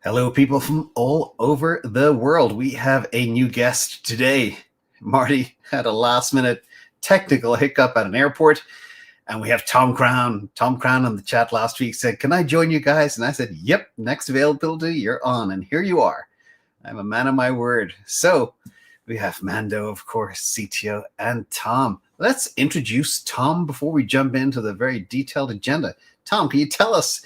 Hello, people from all over the world. We have a new guest today. Marty had a last minute technical hiccup at an airport, and we have Tom Crown. Tom Crown on the chat last week said, "Can I join you guys?" And I said, "Yep, next availability, you're on." And here you are. I'm a man of my word. So we have Mando, of course, CTO, and Tom. Let's introduce Tom before we jump into the very detailed agenda. Tom, can you tell us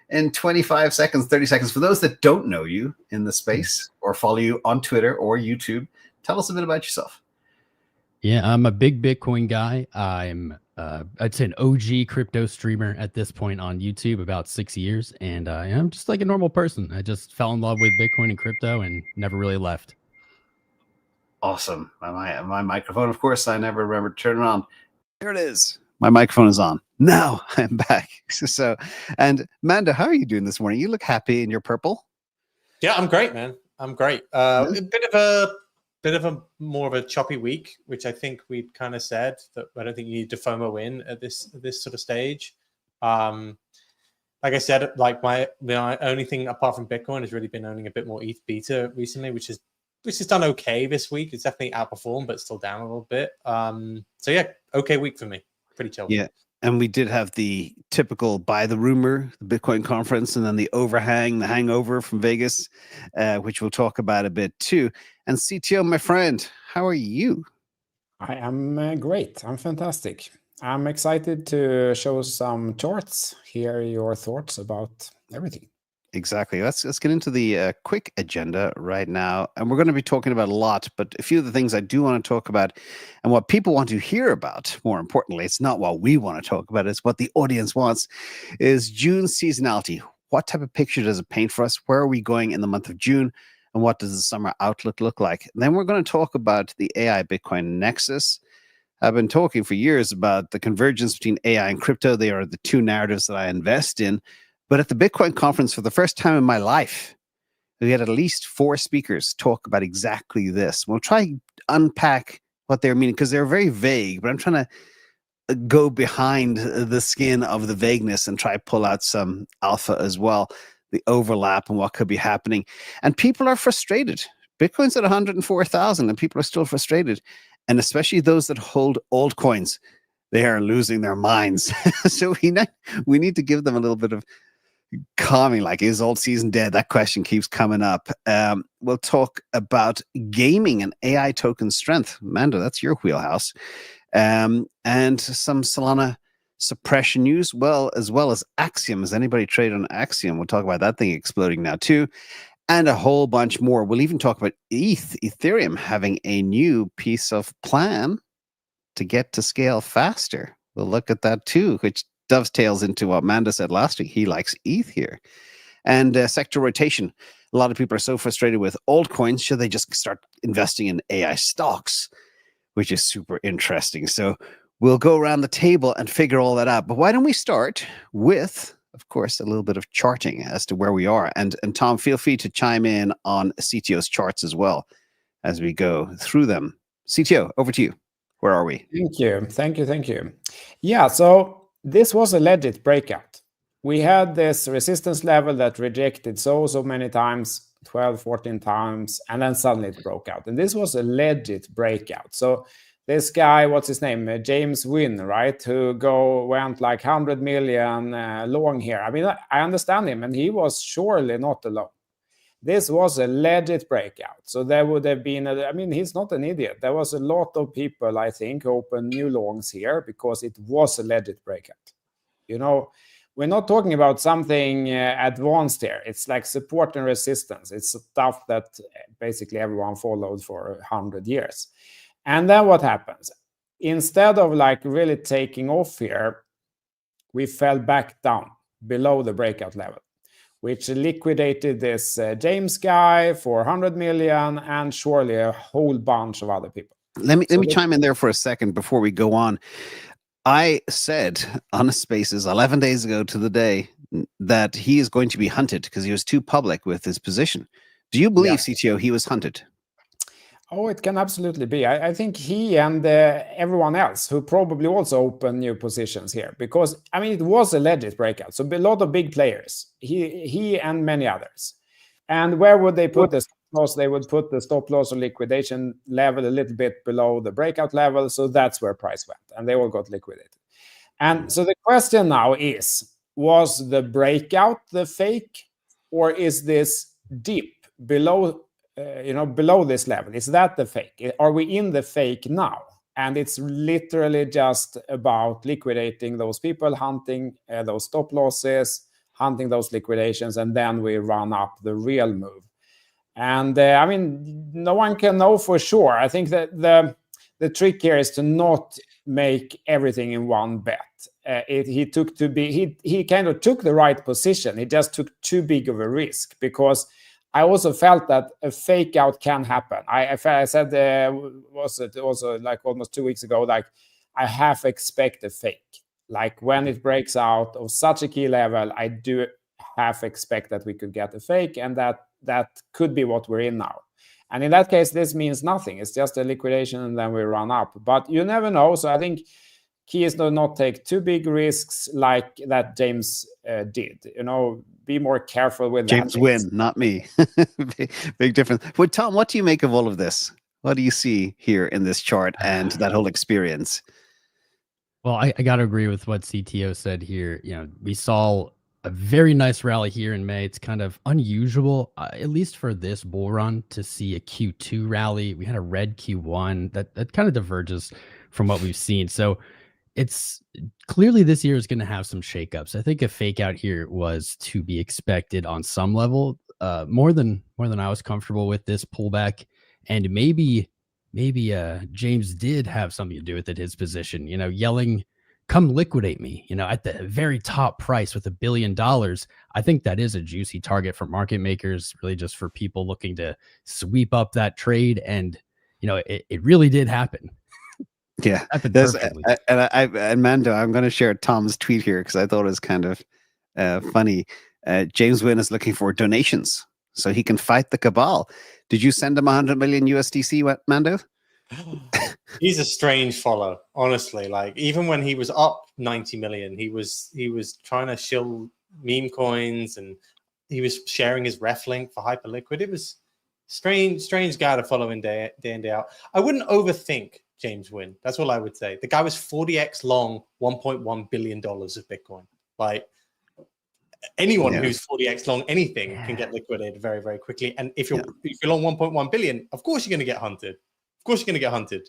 in 25 seconds, 30 seconds, for those that don't know you in the space or follow you on Twitter or YouTube, tell us a bit about yourself. Yeah, I'm a big Bitcoin guy. I'm, I'd say an OG crypto streamer at this point on YouTube, about 6 years. And I'm just like a normal person. I just fell in love with Bitcoin and crypto and never really left. Awesome. My microphone, of course, I never remember to turn it on. There it is. My microphone is on. Now I'm back. So, and Manda, how are you doing this morning? You look happy in your purple. Yeah, I'm great, man. I'm great. A bit of a more of a choppy week, which I think we'd kind of said that I don't think you need to FOMO in at this sort of stage. Like I said, like my only thing apart from Bitcoin has really been owning a bit more ETH beta recently, which has done okay this week. It's definitely outperformed, but still down a little bit. So yeah, okay week for me. Pretty chill. Yeah. And we did have the typical buy the rumor, the Bitcoin conference, and then the overhang, the hangover from Vegas, which we'll talk about a bit too. And CTO, my friend, how are you? I am great. I'm fantastic. I'm excited to show some charts, hear your thoughts about everything. Exactly. Let's get into the quick agenda right now. And we're going to be talking about a lot, but a few of the things I do want to talk about and what people want to hear about, more importantly, it's not what we want to talk about, it's what the audience wants, is June seasonality. What type of picture does it paint for us? Where are we going in the month of June? And what does the summer outlook look like? And then we're going to talk about the AI Bitcoin Nexus. I've been talking for years about the convergence between AI and crypto. They are the two narratives that I invest in. But at the Bitcoin conference, for the first time in my life, we had at least 4 speakers talk about exactly this. We'll try to unpack what they're meaning because they're very vague, but I'm trying to go behind the skin of the vagueness and try to pull out some alpha as well, the overlap and what could be happening. And people are frustrated. Bitcoin's at 104,000 and people are still frustrated. And especially those that hold altcoins, they are losing their minds. So we need to give them a little bit of calming, like, is alt season dead? That question keeps coming up. We'll talk about gaming and AI token strength. Mando, that's your wheelhouse. And some Solana suppression news, as well as Axiom. Has anybody traded on Axiom? We'll talk about that thing exploding now too. And a whole bunch more. We'll even talk about Ethereum having a new piece of plan to get to scale faster. We'll look at that too, which dovetails into what Manda said last week. He likes ETH here. And sector rotation. A lot of people are so frustrated with altcoins. Should they just start investing in AI stocks? Which is super interesting. So we'll go around the table and figure all that out. But why don't we start with, of course, a little bit of charting as to where we are. And Tom, feel free to chime in on CTO's charts as well as we go through them. CTO, over to you. Where are we? Thank you. Yeah, so this was a legit breakout. We had this resistance level that rejected so many times, 12, 14 times, and then suddenly it broke out. And this was a legit breakout. So this guy, what's his name? James Wynn, right? Who went like 100 million long here. I mean, I understand him, and he was surely not alone. This was a legit breakout. So there would have been, he's not an idiot. There was a lot of people, I think, open new longs here because it was a legit breakout. You know, we're not talking about something advanced here. It's like support and resistance. It's stuff that basically everyone followed for 100 years. And then what happens? Instead of like really taking off here, we fell back down below the breakout level, which liquidated this James guy for 100 million and surely a whole bunch of other people. Let me chime in there for a second before we go on. I said on a Spaces 11 days ago to the day that he is going to be hunted because he was too public with his position. Do you believe, CTO, he was hunted? Oh, it can absolutely be. I think he and everyone else who probably also opened new positions here, because I mean it was a legit breakout. So a lot of big players, he and many others. And where would they put the stop loss? They would put the stop loss or liquidation level a little bit below the breakout level. So that's where price went, and they all got liquidated. And so the question now is, was the breakout the fake, or is this dip below, below this level? Is that the fake? Are we in the fake now? And it's literally just about liquidating those people, hunting those stop losses, hunting those liquidations, and then we run up the real move. And I mean, no one can know for sure. I think that the trick here is to not make everything in one bet. He kind of took the right position. He just took too big of a risk, because I also felt that a fake out can happen. I said, was it also like almost 2 weeks ago, like I half expect a fake. Like when it breaks out of such a key level, I do half expect that we could get a fake, and that could be what we're in now. And in that case, this means nothing. It's just a liquidation, and then we run up. But you never know. So I think key is to not take too big risks like that James did. Be more careful with James that. Wynn, not me. Big difference. Well, Tom, what do you make of all of this? What do you see here in this chart and that whole experience? Well, I got to agree with what CTO said here. We saw a very nice rally here in May. It's kind of unusual, at least for this bull run, to see a Q2 rally. We had a red Q1 that kind of diverges from what we've seen. So it's clearly this year is going to have some shakeups. I think a fake out here was to be expected on some level, more than I was comfortable with this pullback. And maybe James did have something to do with it, his position, yelling, "Come liquidate me," at the very top price with $1 billion. I think that is a juicy target for market makers, really just for people looking to sweep up that trade. And, it really did happen. Yeah. And Mando, I'm going to share Tom's tweet here because I thought it was kind of funny. James Wynn is looking for donations so he can fight the cabal. Did you send him 100 million USDC, Mando? He's a strange follow, honestly. Like, even when he was up 90 million, he was trying to shill meme coins, and he was sharing his ref link for Hyperliquid. It was strange guy to follow in day in, day out. I wouldn't overthink James Wynn. That's all I would say. The guy was 40x long $1.1 billion of Bitcoin. Like, anyone who's 40x long anything can get liquidated very, very quickly. And if you're long 1.1 billion, of course you're going to get hunted. Of course you're going to get hunted.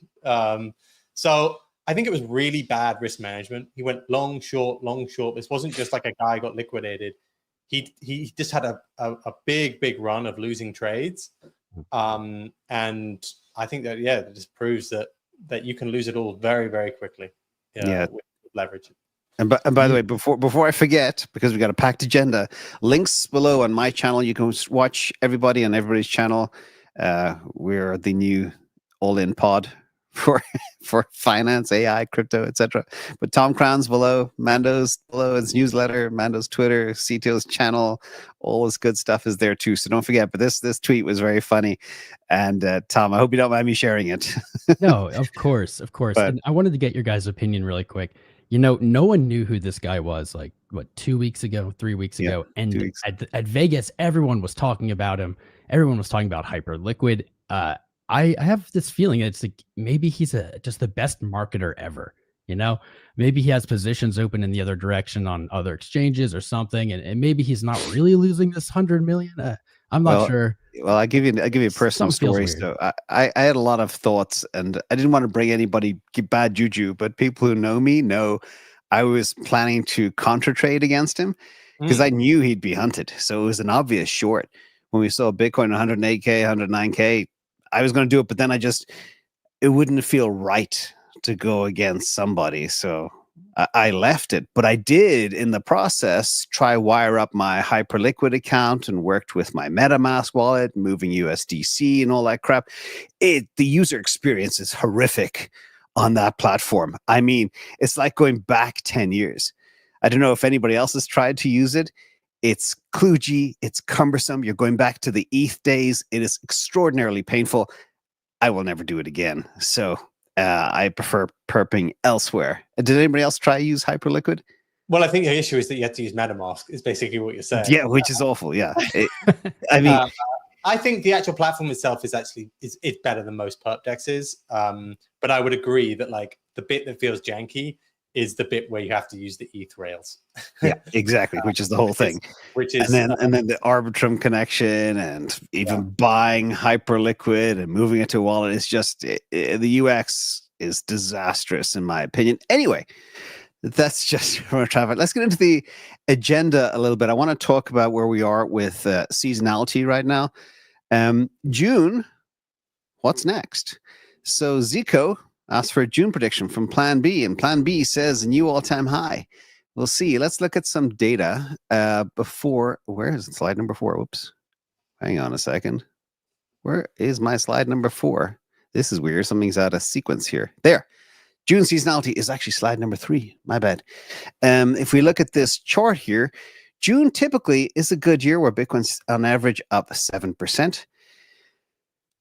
So I think it was really bad risk management. He went long, short. This wasn't just like a guy got liquidated. He just had a big run of losing trades. And I think that, it just proves that you can lose it all very, very quickly. With leverage. And by the way, before I forget, because we got a packed agenda, links below on my channel. You can watch everybody on everybody's channel. We're the new all-in pod for finance, AI, crypto, etc. But Tom Crown's below, Mando's below, his newsletter, Mando's Twitter, CTO's channel, all this good stuff is there too. So don't forget. But this tweet was very funny, and Tom, I hope you don't mind me sharing it. No, of course. But, and I wanted to get your guys' opinion really quick. No one knew who this guy was, like, 2 weeks ago, 3 weeks ago. And at Vegas, everyone was talking about him. Everyone was talking about Hyperliquid. I have this feeling it's like maybe he's just the best marketer ever. Maybe he has positions open in the other direction on other exchanges or something. And maybe he's not really losing this 100 million. I'm not sure. Well, I'll give you a personal story. So I had a lot of thoughts, and I didn't want to bring anybody bad juju, but people who know me know I was planning to contra trade against him because I knew he'd be hunted. So it was an obvious short. When we saw Bitcoin 108K, 109K, I was going to do it, but then it wouldn't feel right to go against somebody. So I left it, but I did in the process try wire up my Hyperliquid account and worked with my MetaMask wallet, moving USDC and all that crap. The user experience is horrific on that platform. I mean, it's like going back 10 years. I don't know if anybody else has tried to use it. It's kludgy, it's cumbersome. You're going back to the ETH days. It is extraordinarily painful. I will never do it again. So I prefer perping elsewhere. Did anybody else try to use Hyperliquid? Well, I think the issue is that you have to use MetaMask. Is basically what you're saying. Yeah, which is awful. Yeah, I mean, I think the actual platform itself is actually it's better than most perp dexes. But I would agree that like the bit that feels janky is the bit where you have to use the ETH rails. yeah, exactly, which is the whole thing. Which is and then the Arbitrum connection and even buying Hyperliquid and moving it to a wallet is just the UX is disastrous in my opinion. Anyway, that's just from traffic. Let's get into the agenda a little bit. I want to talk about where we are with seasonality right now. June, what's next? So Zico asked for a June prediction from Plan B, and Plan B says a new all-time high. We'll see. Let's look at some data before. Where is slide number 4? Whoops. Hang on a second. Where is my slide number 4? This is weird. Something's out of sequence here. There. June seasonality is actually slide number 3. My bad. If we look at this chart here, June typically is a good year where Bitcoin's on average up 7%.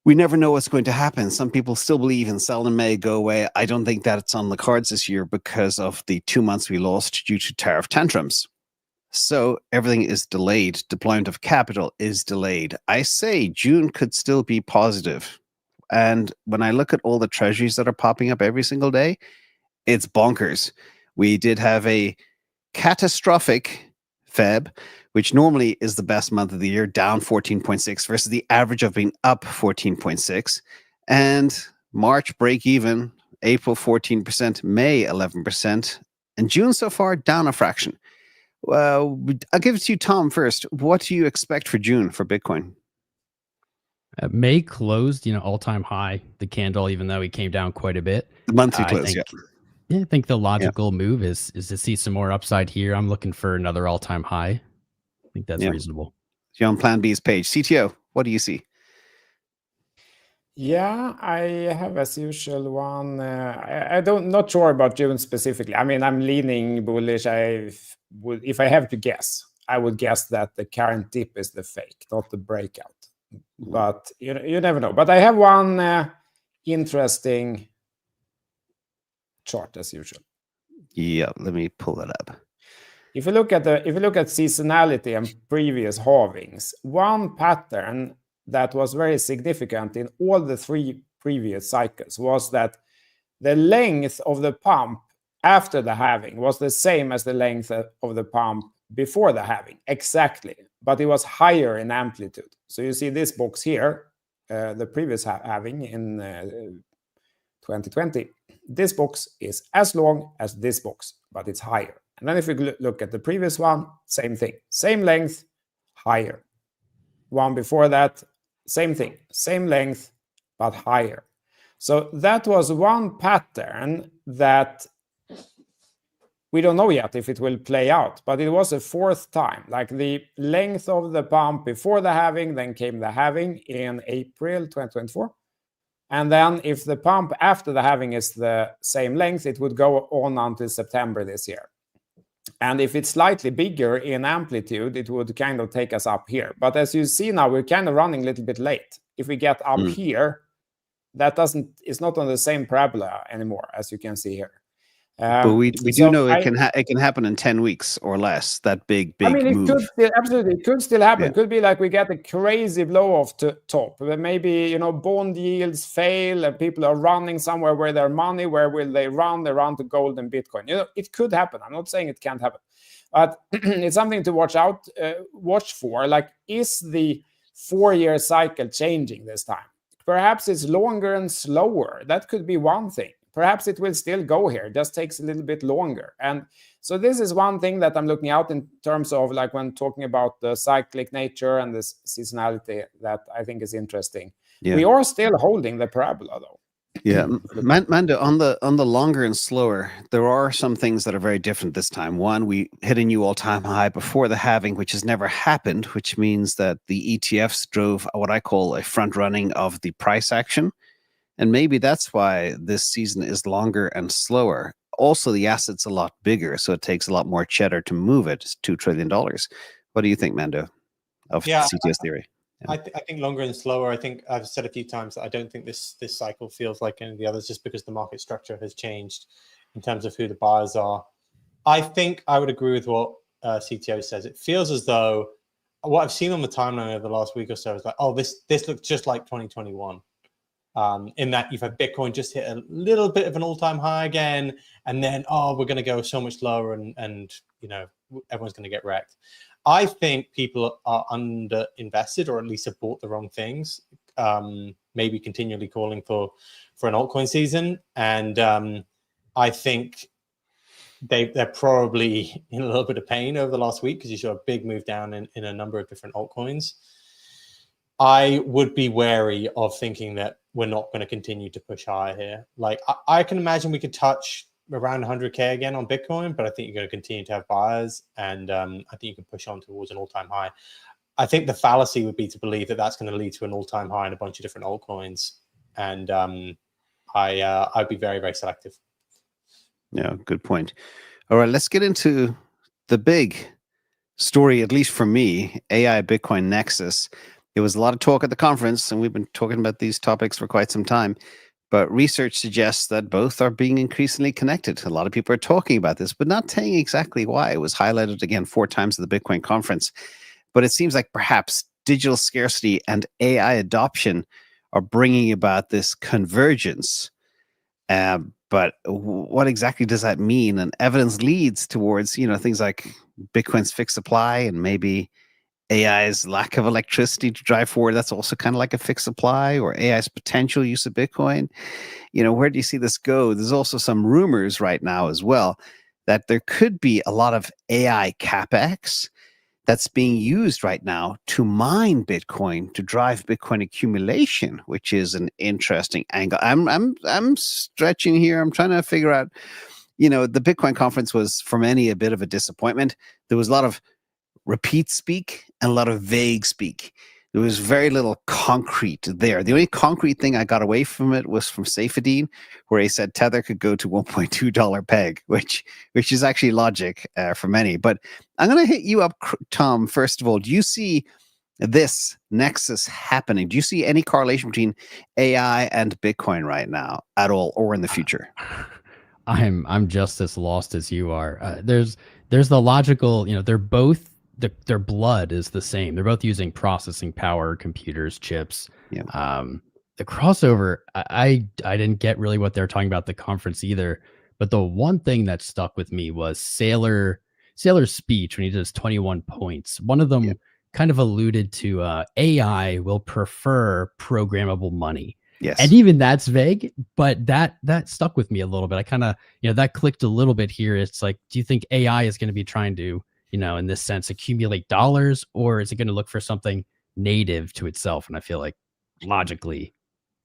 We never know what's going to happen. Some people still believe in sell in May, go away. I don't think that it's on the cards this year because of the 2 months we lost due to tariff tantrums. So everything is delayed. Deployment of capital is delayed. I say June could still be positive. And when I look at all the treasuries that are popping up every single day, it's bonkers. We did have a catastrophic Feb, which normally is the best month of the year, down 14.6 versus the average of being up 14.6. And March break even, April 14%, May 11%, and June so far down a fraction. Well, I'll give it to you, Tom, first. What do you expect for June for Bitcoin? May closed, all-time high, the candle, even though it came down quite a bit. The monthly close, Yeah, I think the logical move is to see some more upside here. I'm looking for another all-time high. I think that's reasonable. You're on Plan B's page. CTO, what do you see? Yeah, I have as usual one. Not sure about June specifically. I mean, I'm leaning bullish. If I have to guess, I would guess that the current dip is the fake, not the breakout. But you never know. But I have one interesting chart as usual. Yeah, let me pull that up. If you look at seasonality and previous halvings, one pattern that was very significant in all the 3 previous cycles was that the length of the pump after the halving was the same as the length of the pump before the halving, exactly, but it was higher in amplitude. So you see this box here, the previous halving in 2020. This box is as long as this box, but it's higher. And then if you look at the previous one, same thing, same length, higher. One before that, same thing, same length, but higher. So that was one pattern that we don't know yet if it will play out, but it was a 4th time. Like the length of the pump before the halving, then came the halving in April 2024. And then if the pump after the halving is the same length, it would go on until September this year. And if it's slightly bigger in amplitude, it would kind of take us up here. But as you see now, we're kind of running a little bit late. If we get up here, it's not on the same parabola anymore, as you can see here. But we do know it can happen in 10 weeks or less. That big I mean, move. It could still happen. It could be like we get a crazy blow off to top. But maybe bond yields fail and people are running somewhere where their money. Where will they run? They run to gold and Bitcoin. It could happen. I'm not saying it can't happen, but it's something to watch for. Like, is the 4-year cycle changing this time? Perhaps it's longer and slower. That could be one thing. Perhaps it will still go here. It just takes a little bit longer. And so this is one thing that I'm looking out in terms of, like, when talking about the cyclic nature and this seasonality, that I think is interesting. Yeah. We are still holding the parabola, though. Yeah, Mando, on the longer and slower, there are some things that are very different this time. One, we hit a new all-time high before the halving, which has never happened, which means that the ETFs drove what I call a front running of the price action. And maybe that's why this season is longer and slower. Also, the asset's a lot bigger, so it takes a lot more cheddar to move it. It's $2 trillion. What do you think, Mando, of CTS theory? I think longer and slower. I think I've said a few times that I don't think this cycle feels like any of the others, just because the market structure has changed in terms of who the buyers are. I think I would agree with what CTO says. It feels as though what I've seen on the timeline over the last week or so is like, oh, this looks just like 2021. In that you've had Bitcoin just hit a little bit of an all-time high again, and then, oh, we're going to go so much lower, and you know, everyone's going to get wrecked. I think people are under invested, or at least have bought the wrong things. Maybe continually calling for an altcoin season, and I think they're probably in a little bit of pain over the last week because you saw a big move down in a number of different altcoins. I would be wary of thinking that we're not going to continue to push higher here. Like I can imagine we could touch around 100K again on Bitcoin, but I think you're going to continue to have buyers, and I think you can push on towards an all-time high. I think the fallacy would be to believe that that's going to lead to an all-time high in a bunch of different altcoins, and I'd be very, very selective. Yeah, good point. All right, let's get into the big story, at least for me, AI Bitcoin Nexus. There was a lot of talk at the conference, and we've been talking about these topics for quite some time, but research suggests that both are being increasingly connected. A lot of people are talking about this, but not saying exactly why. It was highlighted again 4 times at the Bitcoin conference, but it seems like perhaps digital scarcity and AI adoption are bringing about this convergence. But what exactly does that mean? And evidence leads towards, you know, things like Bitcoin's fixed supply and maybe AI's lack of electricity to drive forward. That's also kind of like a fixed supply, or AI's potential use of Bitcoin. You know, where do you see this go? There's also some rumors right now as well that there could be a lot of AI capex that's being used right now to mine Bitcoin, to drive Bitcoin accumulation, which is an interesting angle. I'm stretching here. I'm trying to figure out, you know, the Bitcoin conference was for many a bit of a disappointment. There was a lot of repeat speak and a lot of vague speak. There was very little concrete there. The only concrete thing I got away from it was from Saifedean, where he said Tether could go to $1.2 peg, which is actually logic for many. But I'm going to hit you up, Tom. First of all, do you see this nexus happening? Do you see any correlation between AI and Bitcoin right now at all, or in the future? I'm just as lost as you are. There's the logical, you know, they're both. Their blood is the same. They're both using processing power, computers, chips. Yeah. The crossover, I didn't get really what they're talking about at the conference either. But the one thing that stuck with me was Saylor's speech when he did his 21 points. One of them kind of alluded to AI will prefer programmable money. Yes. And even that's vague, but that stuck with me a little bit. I kind of, you know, that clicked a little bit here. It's like, do you think AI is going to be trying to, you know, in this sense, accumulate dollars, or is it going to look for something native to itself? And I feel like logically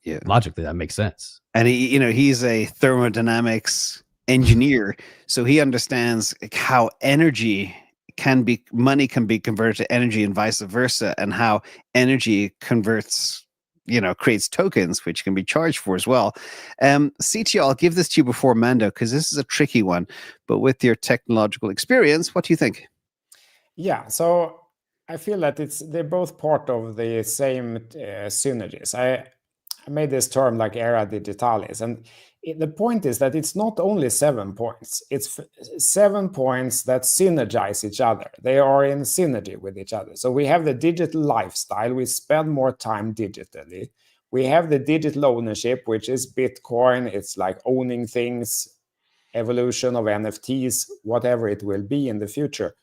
that makes sense. And he's a thermodynamics engineer, so he understands how money can be converted to energy and vice versa, and how energy converts, you know, creates tokens which can be charged for as well. CTO, I'll give this to you before Mando, because this is a tricky one, but with your technological experience, what do you think? Yeah, so I feel that they're both part of the same synergies. I made this term like era digitalis, and the point is that it's not only 7 points, it's 7 points that synergize each other. They are in synergy with each other. So we have the digital lifestyle, we spend more time digitally. We have the digital ownership, which is Bitcoin. It's like owning things, evolution of NFTs, whatever it will be in the future.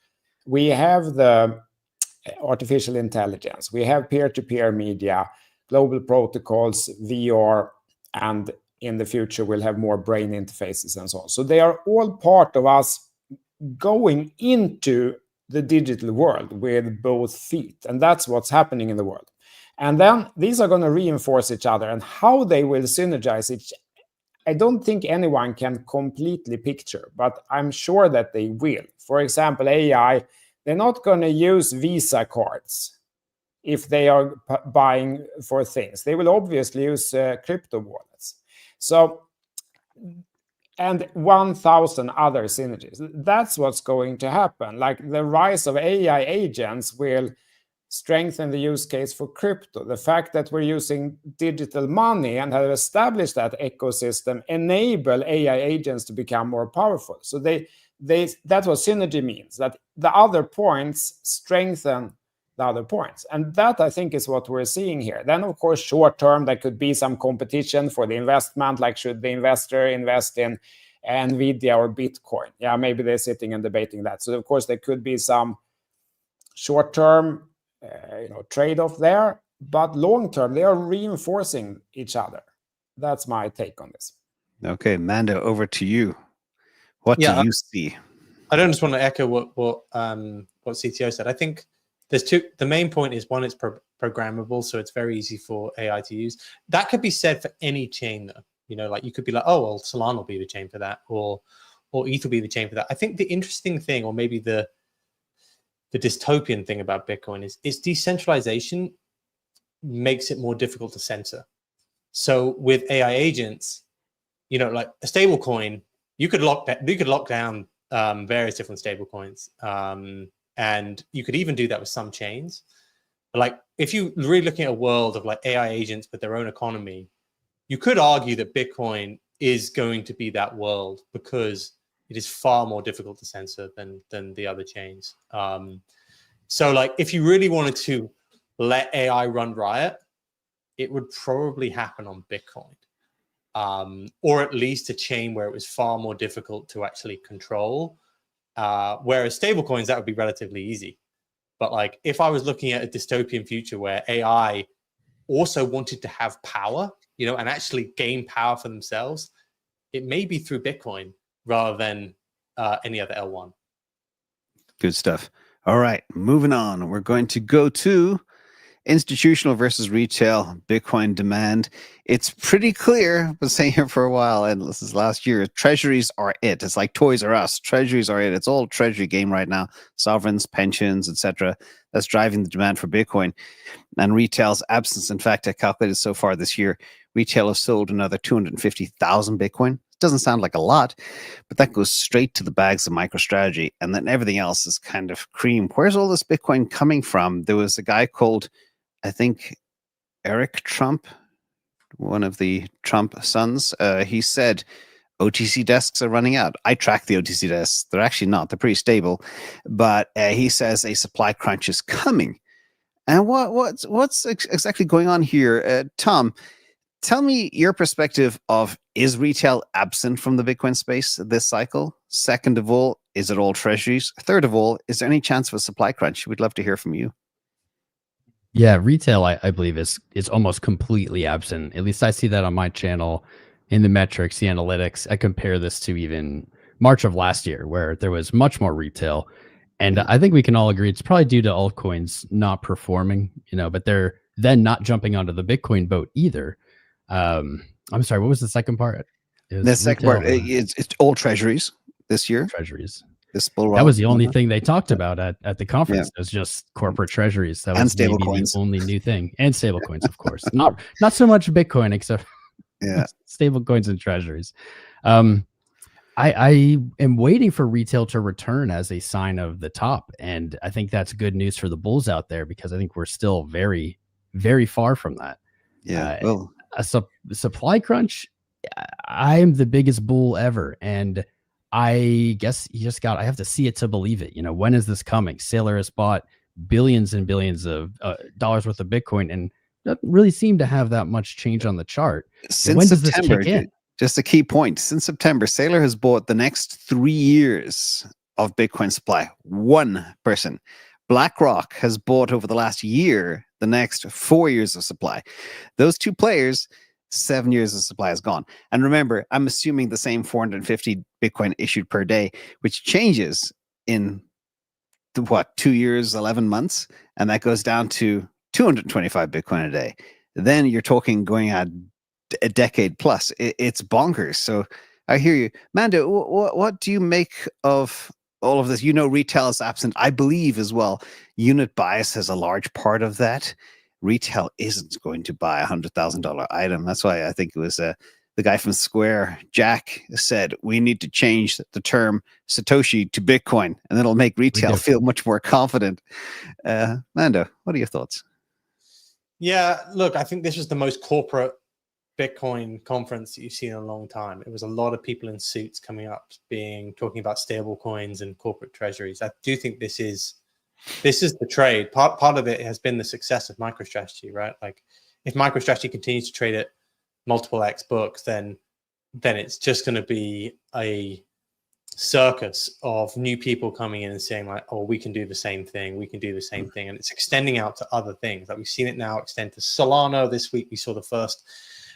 We have the artificial intelligence. We have peer-to-peer media, global protocols, VR, and in the future we'll have more brain interfaces and so on. So they are all part of us going into the digital world with both feet. And that's what's happening in the world. And then these are going to reinforce each other, and how they will synergize each other, I don't think anyone can completely picture, but I'm sure that they will. For example, AI, they're not going to use Visa cards if they are buying for things. They will obviously use crypto wallets. So, and 1,000 other synergies. That's what's going to happen. Like the rise of AI agents will strengthen the use case for crypto. The fact that we're using digital money and have established that ecosystem enable AI agents to become more powerful. So that's what synergy means, that the other points strengthen the other points. And that, I think, is what we're seeing here. Then, of course, short term, there could be some competition for the investment, like should the investor invest in NVIDIA or Bitcoin? Yeah, maybe they're sitting and debating that. So, of course, there could be some short term trade-off there, but long term, they are reinforcing each other. That's my take on this. Okay, Mando, over to you. What do you see? I don't just want to echo what CTO said. I think there's two. The main point is, one, it's programmable, so it's very easy for AI to use. That could be said for any chain, though. Like you could be like, oh, well, Solana will be the chain for that, or ETH will be the chain for that. I think the interesting thing, or maybe the dystopian thing about Bitcoin is decentralization makes it more difficult to censor. So with AI agents, like a stable coin, you could lock down various different stable coins. And you could even do that with some chains. But like if you're really looking at a world of like AI agents with their own economy, you could argue that Bitcoin is going to be that world because it is far more difficult to censor than the other chains. So like if you really wanted to let AI run riot, it would probably happen on Bitcoin. Or at least a chain where it was far more difficult to actually control. Whereas stablecoins, that would be relatively easy. But like if I was looking at a dystopian future where AI also wanted to have power, and actually gain power for themselves, it may be through Bitcoin rather than any other L1. Good stuff. All right, moving on. We're going to go to institutional versus retail Bitcoin demand. It's pretty clear. I've been saying here for a while, and this is last year. Treasuries are it. It's like Toys R Us. Treasuries are it. It's all treasury game right now. Sovereigns, pensions, etc. That's driving the demand for Bitcoin. And retail's absence. In fact, I calculated so far this year, retail has sold another 250,000 Bitcoin. Doesn't sound like a lot, but that goes straight to the bags of MicroStrategy, and then everything else is kind of cream. Where's all this Bitcoin coming from? There was a guy called, I think, Eric Trump, one of the Trump sons. He said OTC desks are running out. I track the OTC desks. They're actually not. They're pretty stable, but he says a supply crunch is coming. And what's exactly going on here, Tom? Tell me your perspective of, is retail absent from the Bitcoin space this cycle? Second of all, is it all treasuries? Third of all, is there any chance of a supply crunch? We'd love to hear from you. Yeah, retail, I believe, is almost completely absent. At least I see that on my channel in the metrics, the analytics. I compare this to even March of last year, where there was much more retail. And I think we can all agree it's probably due to altcoins not performing, but they're then not jumping onto the Bitcoin boat either. I'm sorry, what was the second part? The second part, it's all treasuries this year. Treasuries. This bull run. That was the only thing they talked about at the conference. It was just corporate treasuries. That was maybe the only new thing. And stable coins, of course. Not so much Bitcoin, except stable coins and treasuries. I am waiting for retail to return as a sign of the top. And I think that's good news for the bulls out there, because I think we're still very, very far from that. Yeah. A supply crunch, I'm the biggest bull ever. And I guess I have to see it to believe it. When is this coming? Saylor has bought billions and billions of dollars worth of Bitcoin and doesn't really seem to have that much change on the chart. Since when does September, this kick in? Just a key point. Since September, Saylor has bought the next 3 years of Bitcoin supply. One person. BlackRock has bought over the last year the next 4 years of supply. Those two players, 7 years of supply is gone. And remember, I'm assuming the same 450 Bitcoin issued per day, which changes in 2 years, 11 months, and that goes down to 225 Bitcoin a day. Then you're talking going at a decade plus. It's bonkers. So I hear you. Mando, what do you make of all of this? Retail is absent, I believe, as well. Unit bias has a large part of that. Retail isn't going to buy a $100,000 item. That's why I think it was the guy from Square, Jack, said we need to change the term Satoshi to Bitcoin, and it'll make retail feel much more confident. Mando, what are your thoughts? Yeah, look, I think this was the most corporate Bitcoin conference that you've seen in a long time. It was a lot of people in suits coming up, talking about stable coins and corporate treasuries. I do think this is the trade. Part of it has been the success of MicroStrategy, right? Like, if MicroStrategy continues to trade at multiple X books, then it's just going to be a circus of new people coming in and saying like, oh, we can do the same thing, we can do the same thing, and it's extending out to other things. Like, we've seen it now extend to Solana. This week we saw the first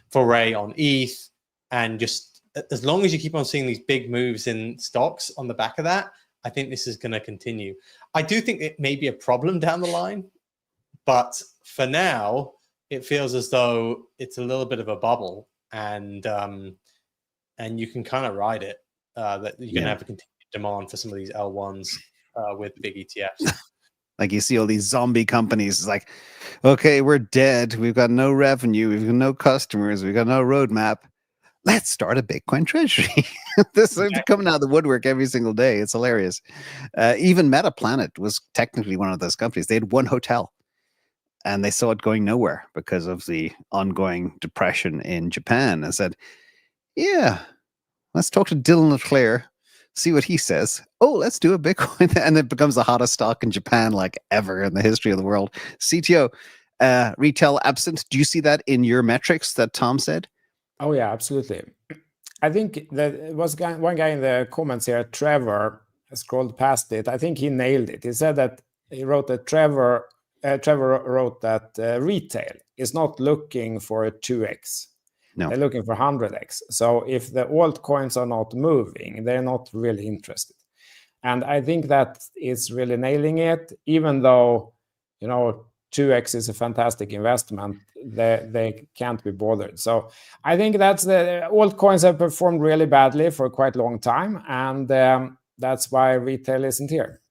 foray on ETH, and just as long as you keep on seeing these big moves in stocks on the back of that, I think this is going to continue. I do think it may be a problem down the line, but for now it feels as though it's a little bit of a bubble, and you can kind of ride it. That you're going to have a continued demand for some of these L1s with big ETFs. Like, you see all these zombie companies. It's like, okay, we're dead. We've got no revenue. We've got no customers. We've got no roadmap. Let's start a Bitcoin treasury. This is coming out of the woodwork every single day. It's hilarious. Even MetaPlanet was technically one of those companies. They had one hotel, and they saw it going nowhere because of the ongoing depression in Japan, and said, yeah, let's talk to Dylan LeClaire, see what he says. Oh, let's do a Bitcoin. And it becomes the hottest stock in Japan like ever in the history of the world. CTO, retail absent. Do you see that in your metrics that Tom said? Oh, yeah, absolutely. I think that it was one guy in the comments here, Trevor, scrolled past it. I think he nailed it. He said that he wrote that Trevor wrote that retail is not looking for a 2x. No. They're looking for 100x. So if the altcoins are not moving, they're not really interested. And I think that is really nailing it, even though, 2x is a fantastic investment, they can't be bothered. So I think that's the altcoins have performed really badly for quite a long time. And that's why retail isn't here.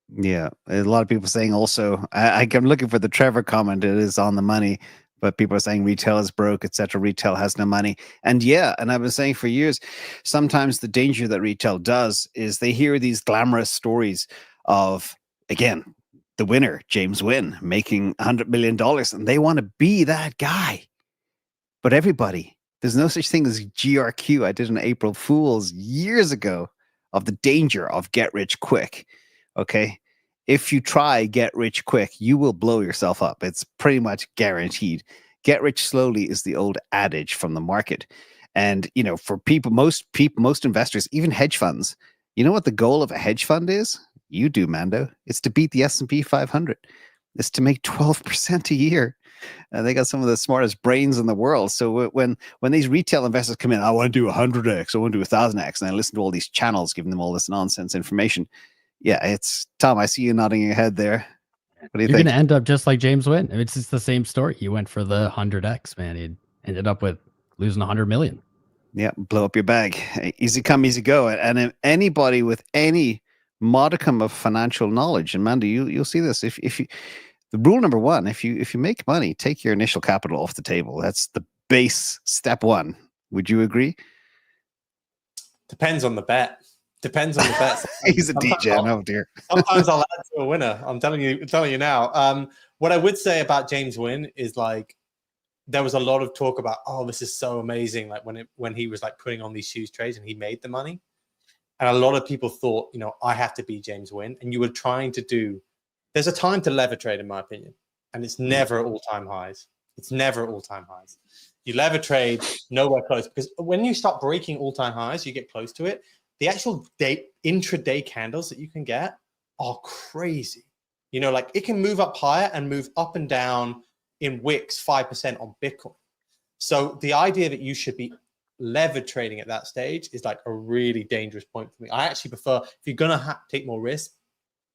Yeah. A lot of people saying also, I'm looking for the Trevor comment. It is on the money. But people are saying retail is broke, etc. Retail has no money. And yeah, and I've been saying for years, sometimes the danger that retail does is they hear these glamorous stories of, again, the winner, James Wynn, making $100 million, and they want to be that guy. But everybody, there's no such thing as GRQ. I did an April Fool's years ago of the danger of get rich quick. Okay. If you try get rich quick, you will blow yourself up. It's pretty much guaranteed. Get rich slowly is the old adage from the market. And, for most investors, even hedge funds, you know what the goal of a hedge fund is? You do, Mando. It's to beat the S&P 500. It's to make 12% a year. And they got some of the smartest brains in the world. So when these retail investors come in, I want to do 100x, I want to do 1000x, and I listen to all these channels giving them all this nonsense information. Yeah, it's Tom. I see you nodding your head there. What do you think? You're going to end up just like James Wynn. It's just the same story. He went for the 100x, man. He ended up with losing 100 million. Yeah, blow up your bag. Easy come, easy go. And anybody with any modicum of financial knowledge, and Mandy, you'll see this. If you, the rule number one, if you make money, take your initial capital off the table. That's the base step one. Would you agree? Depends on the bet. Depends on the bet. He's a DJ. Oh dear. Sometimes I'll add to a winner. I'm telling you now. What I would say about James Wynn is, like, there was a lot of talk about, oh, this is so amazing. Like when he was like putting on these huge trades and he made the money, and a lot of people thought, I have to be James Wynn. And you were trying to do. There's a time to lever trade, in my opinion, and it's never all-time highs. It's never all-time highs. You lever trade nowhere close, because when you start breaking all-time highs, you get close to it. The actual intraday candles that you can get are crazy. Like, it can move up higher and move up and down in wicks 5% on Bitcoin. So the idea that you should be levered trading at that stage is like a really dangerous point for me. I actually prefer, if you're going to take more risk,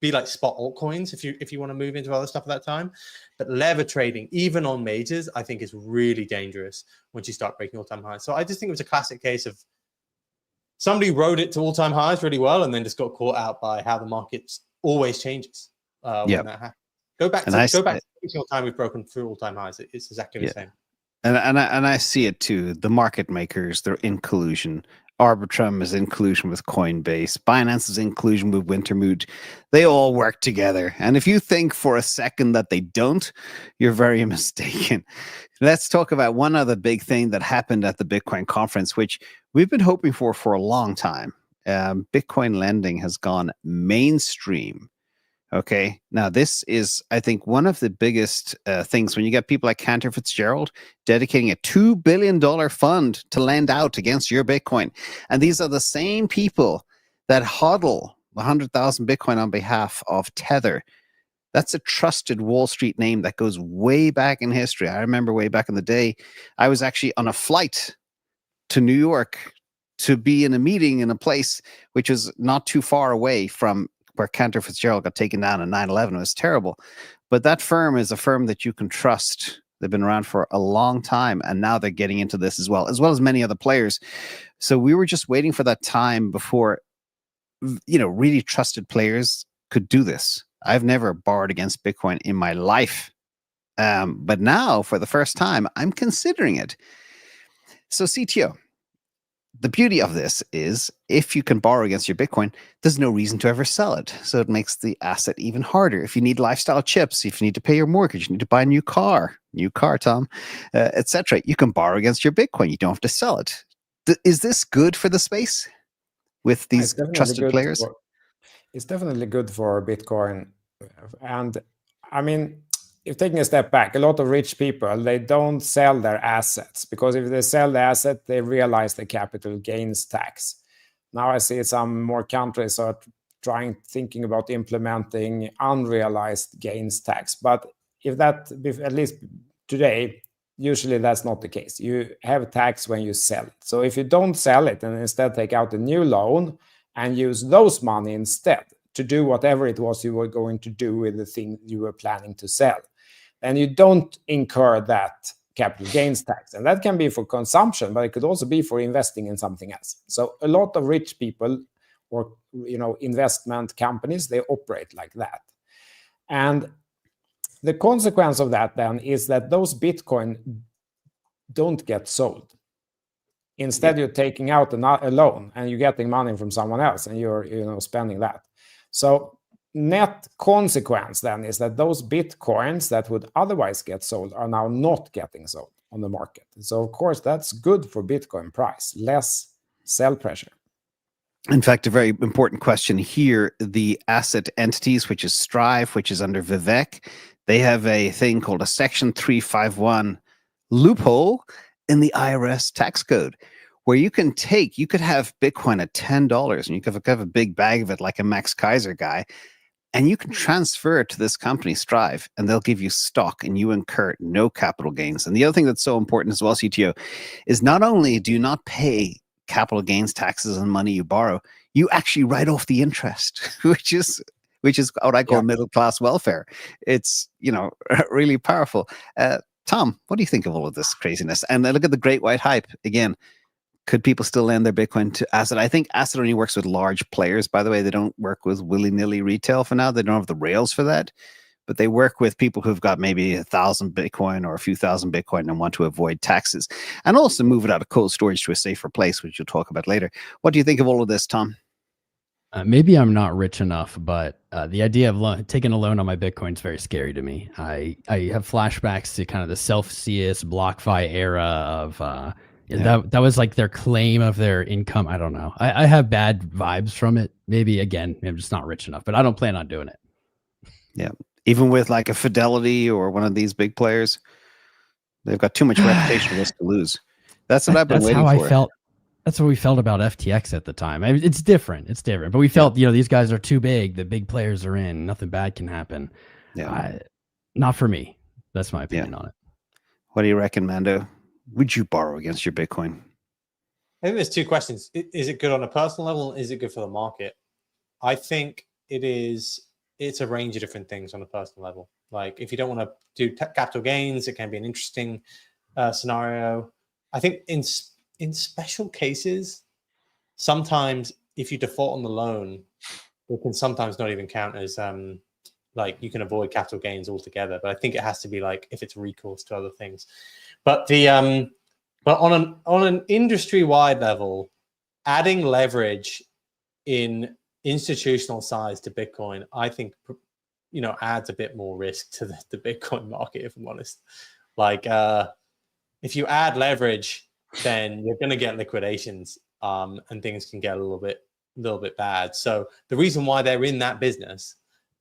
be like spot altcoins if you want to move into other stuff at that time. But lever trading, even on majors, I think is really dangerous once you start breaking all-time highs. So I just think it was a classic case of somebody rode it to all-time highs really well and then just got caught out by how the market always changes when that happens. Go back to every single time we've broken through all-time highs. It's exactly the same. And I see it too. The market makers, they're in collusion. Arbitrum is inclusion with Coinbase. Binance's inclusion with Wintermute. They all work together. And if you think for a second that they don't, you're very mistaken. Let's talk about one other big thing that happened at the Bitcoin conference, which we've been hoping for a long time. Bitcoin lending has gone mainstream. Okay. Now, this is, I think, one of the biggest things when you get people like Cantor Fitzgerald dedicating a $2 billion fund to lend out against your Bitcoin. And these are the same people that hodl 100,000 Bitcoin on behalf of Tether. That's a trusted Wall Street name that goes way back in history. I remember way back in the day, I was actually on a flight to New York to be in a meeting in a place which was not too far away from where Cantor Fitzgerald got taken down in 9/11. It was terrible. But that firm is a firm that you can trust. They've been around for a long time, and now they're getting into this as well as many other players. So we were just waiting for that time before, really trusted players could do this. I've never borrowed against Bitcoin in my life. But now, for the first time, I'm considering it. So CTO, the beauty of this is if you can borrow against your Bitcoin, there's no reason to ever sell it. So it makes the asset even harder. If you need lifestyle chips, if you need to pay your mortgage, you need to buy a new car, Tom, etc., you can borrow against your Bitcoin. You don't have to sell it. Is this good for the space with these trusted players? It's definitely good for Bitcoin. And I mean, if taking a step back, a lot of rich people, they don't sell their assets because if they sell the asset, they realize the capital gains tax. Now I see some more countries are thinking about implementing unrealized gains tax. But if that, at least today, usually that's not the case. You have tax when you sell it. So if you don't sell it and instead take out a new loan and use those money instead to do whatever it was you were going to do with the thing you were planning to sell, and you don't incur that capital gains tax. And that can be for consumption, but it could also be for investing in something else. So a lot of rich people or investment companies, they operate like that. And the consequence of that then is that those Bitcoin don't get sold. Instead, you're taking out a loan and you're getting money from someone else and you're spending that. So net consequence then is that those Bitcoins that would otherwise get sold are now not getting sold on the market. So of course, that's good for Bitcoin price, less sell pressure. In fact, a very important question here, the asset entities, which is Strife, which is under Vivek, they have a thing called a Section 351 loophole in the IRS tax code, where you could have Bitcoin at $10 and you could have a big bag of it like a Max Kaiser guy, and you can transfer it to this company, Strive, and they'll give you stock and you incur no capital gains. And the other thing that's so important as well, CTO, is not only do you not pay capital gains taxes on money you borrow, you actually write off the interest, which is what I call middle-class welfare. It's, really powerful. Tom, what do you think of all of this craziness? And look at the great white hype again. Could people still lend their Bitcoin to Asset? I think Asset only works with large players. By the way, they don't work with willy-nilly retail for now. They don't have the rails for that. But they work with people who've got maybe 1,000 Bitcoin or a few thousand Bitcoin and want to avoid taxes. And also move it out of cold storage to a safer place, which you'll talk about later. What do you think of all of this, Tom? Maybe I'm not rich enough, but the idea of taking a loan on my Bitcoin is very scary to me. I have flashbacks to kind of the Celsius BlockFi era of... That was like their claim of their income. I don't know. I have bad vibes from it. Maybe, again, I'm just not rich enough, but I don't plan on doing it. Yeah. Even with like a Fidelity or one of these big players, they've got too much reputational risk to lose. That's what I've been waiting for. That's how I felt. That's what we felt about FTX at the time. I mean, it's different. But we felt, these guys are too big. The big players are in. Nothing bad can happen. Yeah. Not for me. That's my opinion on it. What do you reckon, Mando? Would you borrow against your Bitcoin? I think there's two questions. Is it good on a personal level? Is it good for the market? I think it's a range of different things on a personal level. Like if you don't want to do capital gains, it can be an interesting scenario. I think in special cases, sometimes if you default on the loan, it can sometimes not even count as like you can avoid capital gains altogether. But I think it has to be like if it's recourse to other things. But but on an industry-wide level, adding leverage in institutional size to Bitcoin, I think, adds a bit more risk to the Bitcoin market, if I'm honest. Like, if you add leverage, then you're going to get liquidations, and things can get a little bit bad. So the reason why they're in that business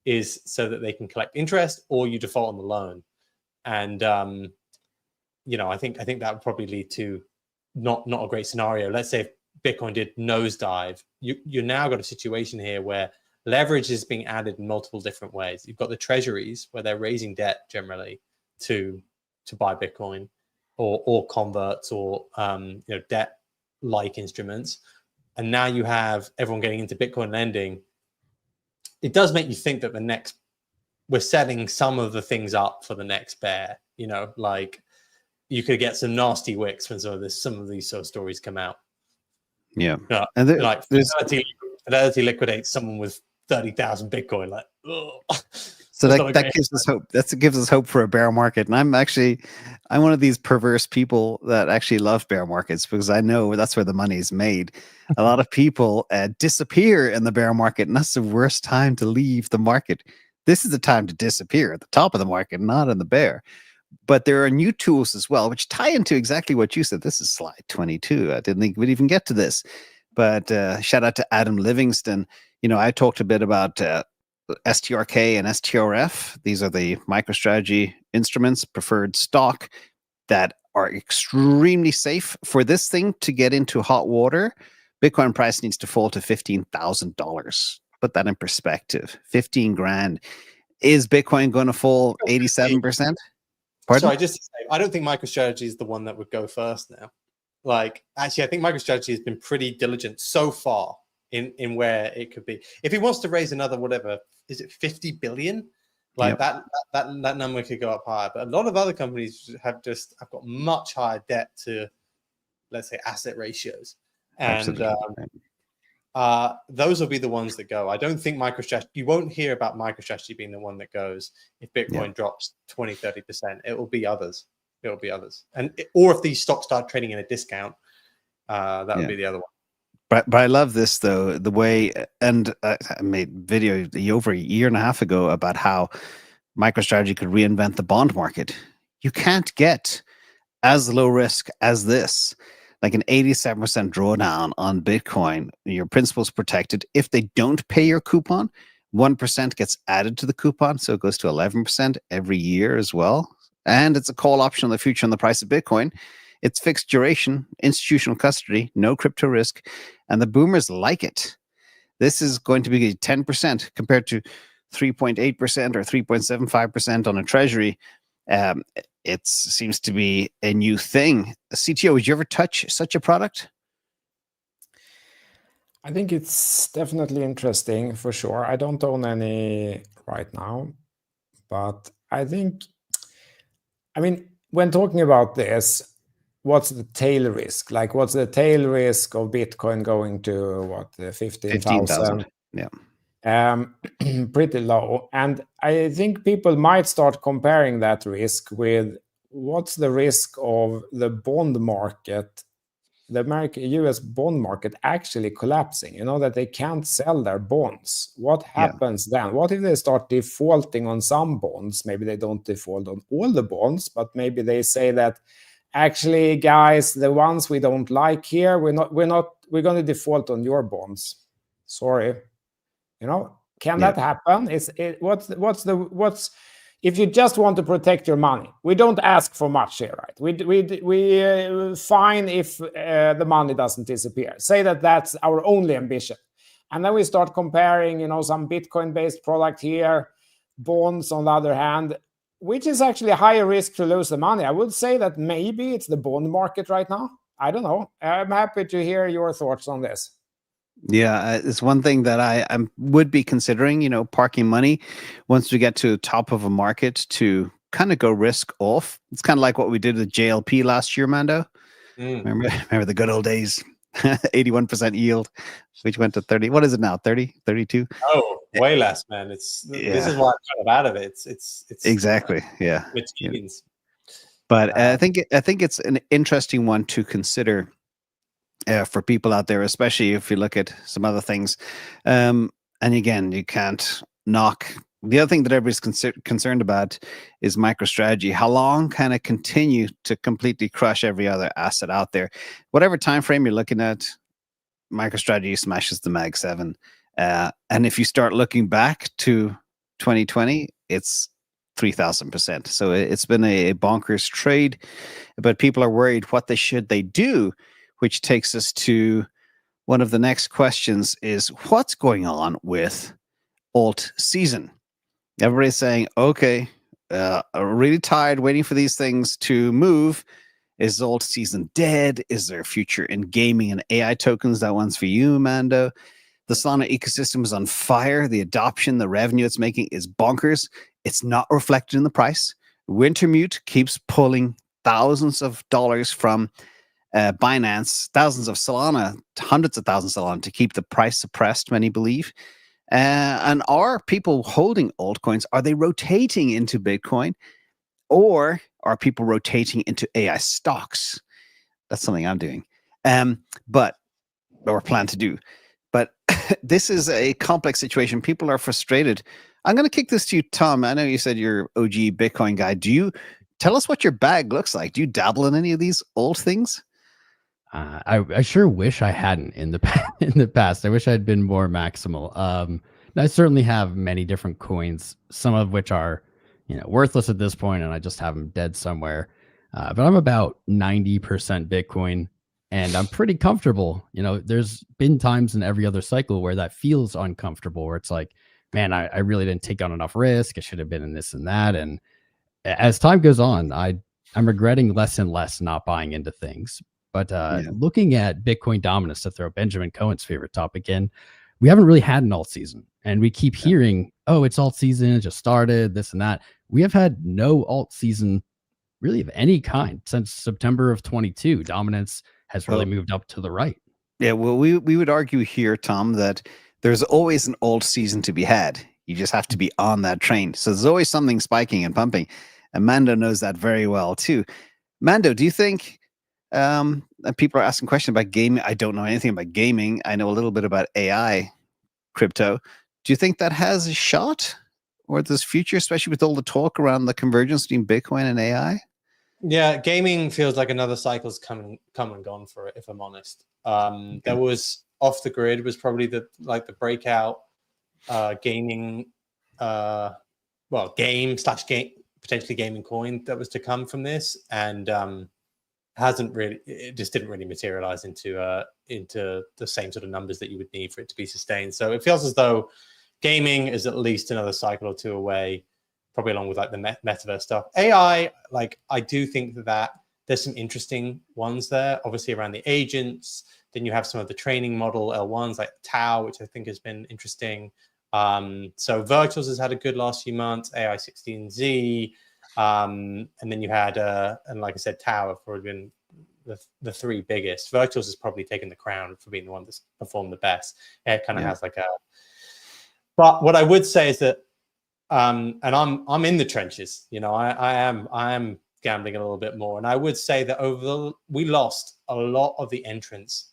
is so that they can collect interest, or you default on the loan. And I think that would probably lead to not a great scenario. Let's say if Bitcoin did nosedive, you now got a situation here where leverage is being added in multiple different ways. You've got the treasuries where they're raising debt generally to buy Bitcoin, or converts, or debt like instruments. And now you have everyone getting into Bitcoin lending. It does make you think that we're setting some of the things up for the next bear. Like, you could get some nasty wicks when some of these sort of stories come out. Yeah. And like Fidelity liquidates someone with 30,000 Bitcoin. Like, ugh. So that gives us hope. That gives us hope for a bear market. And I'm one of these perverse people that actually love bear markets, because I know that's where the money is made. A lot of people disappear in the bear market, and that's the worst time to leave the market. This is the time to disappear at the top of the market, not in the bear. But there are new tools as well, which tie into exactly what you said. This is slide 22. I didn't think we'd even get to this. But shout out to Adam Livingston. I talked a bit about STRK and STRF. These are the MicroStrategy instruments, preferred stock, that are extremely safe. For this thing to get into hot water, Bitcoin price needs to fall to $15,000. Put that in perspective. 15 grand. Is Bitcoin going to fall 87%? Pardon? So I don't think MicroStrategy is the one that would go first now. Like, actually, I think MicroStrategy has been pretty diligent so far in where it could be. If he wants to raise another, whatever, is it 50 billion? Like, yep. that number could go up higher. But a lot of other companies have got much higher debt to, let's say, asset ratios. And those will be the ones that go. I don't think MicroStrategy, you won't hear about MicroStrategy being the one that goes if Bitcoin drops 20, 30%. It will be others. Or if these stocks start trading in a discount, that would be the other one. But I love this, though, the way, and I made video over a year and a half ago about how MicroStrategy could reinvent the bond market. You can't get as low risk as this. Like an 87% drawdown on Bitcoin, your principal's protected. If they don't pay your coupon, 1% gets added to the coupon, so it goes to 11% every year as well. And it's a call option on the future on the price of Bitcoin. It's fixed duration, institutional custody, no crypto risk, and the boomers like it. This is going to be 10% compared to 3.8% or 3.75% on a treasury. It seems to be a new thing. CTO, would you ever touch such a product? I think it's definitely interesting, for sure. I don't own any right now, but when talking about this, what's the tail risk? Like, what's the tail risk of Bitcoin going to 15,000? Yeah. Pretty low. And I think people might start comparing that risk with what's the risk of the bond market, the US bond market actually collapsing, that they can't sell their bonds. What happens then? What if they start defaulting on some bonds? Maybe they don't default on all the bonds, but maybe they say that, actually, guys, the ones we don't like here, we're going to default on your bonds. Sorry. Can that happen? What's if you just want to protect your money? We don't ask for much here, right? We fine if the money doesn't disappear. Say that's our only ambition, and then we start comparing, some Bitcoin-based product here, bonds on the other hand, which is actually a higher risk to lose the money. I would say that maybe it's the bond market right now. I don't know. I'm happy to hear your thoughts on this. Yeah, it's one thing that I would be considering, parking money once we get to the top of a market to kind of go risk off. It's kind of like what we did with JLP last year, Mando. Remember the good old days? 81% yield, which went to 30. What is it now? 30, 32? Oh, way less, man. This is why I'm kind of out of it. It's exactly. Yeah. It's But I think it's an interesting one to consider for people out there, especially if you look at some other things. And again, you can't knock. The other thing that everybody's concerned about is MicroStrategy. How long can it continue to completely crush every other asset out there? Whatever time frame you're looking at, MicroStrategy smashes the Mag 7. And if you start looking back to 2020, it's 3,000%. So it's been a bonkers trade, but people are worried what should they do, which takes us to one of the next questions is what's going on with alt season? Everybody's saying, okay, really tired waiting for these things to move. Is alt season dead? Is there a future in gaming and AI tokens? That one's for you, Mando. The Solana ecosystem is on fire. The adoption, the revenue it's making is bonkers. It's not reflected in the price. Wintermute keeps pulling thousands of dollars from Binance, thousands of Solana, hundreds of thousands of Solana to keep the price suppressed, many believe. And are people holding altcoins? Are they rotating into Bitcoin? Or are people rotating into AI stocks? That's something I'm doing. Or plan to do. But this is a complex situation. People are frustrated. I'm going to kick this to you, Tom. I know you said you're OG Bitcoin guy. Do you tell us what your bag looks like? Do you dabble in any of these old things? I sure wish I hadn't in the past. I wish I'd been more maximal. I certainly have many different coins, some of which are, worthless at this point, and I just have them dead somewhere. But I'm about 90% Bitcoin, and I'm pretty comfortable. There's been times in every other cycle where that feels uncomfortable, where it's like, man, I really didn't take on enough risk. I should have been in this and that. And as time goes on, I'm regretting less and less not buying into things. But looking at Bitcoin dominance, to throw Benjamin Cohen's favorite topic in, we haven't really had an alt season. And we keep hearing, oh, it's alt season, it just started, this and that. We have had no alt season really of any kind since September of 22. Dominance has really moved up to the right. Yeah, well, we would argue here, Tom, that there's always an alt season to be had. You just have to be on that train. So there's always something spiking and pumping. And Mando knows that very well, too. Mando, do you think... people are asking questions about gaming. I don't know anything about gaming. I know a little bit about AI crypto. Do you think that has a shot or this future, especially with all the talk around the convergence between Bitcoin and AI? Yeah, gaming feels like another cycle's come and gone for it, if I'm honest. There was off the grid was probably the breakout gaming game potentially gaming coin that was to come from this, and it just didn't really materialize into the same sort of numbers that you would need for it to be sustained. So it feels as though gaming is at least another cycle or two away, probably along with the metaverse stuff. AI, I do think that there's some interesting ones there, obviously around the agents. Then you have some of the training model L1s like Tau, which I think has been interesting. So Virtuals has had a good last few months, AI16Z, and then you had, and like I said, Tau have probably been the three biggest. Virtuals has probably taken the crown for being the one that's performed the best. It kind of has but what I would say is that, and I'm in the trenches, I am gambling a little bit more. And I would say that we lost a lot of the entrants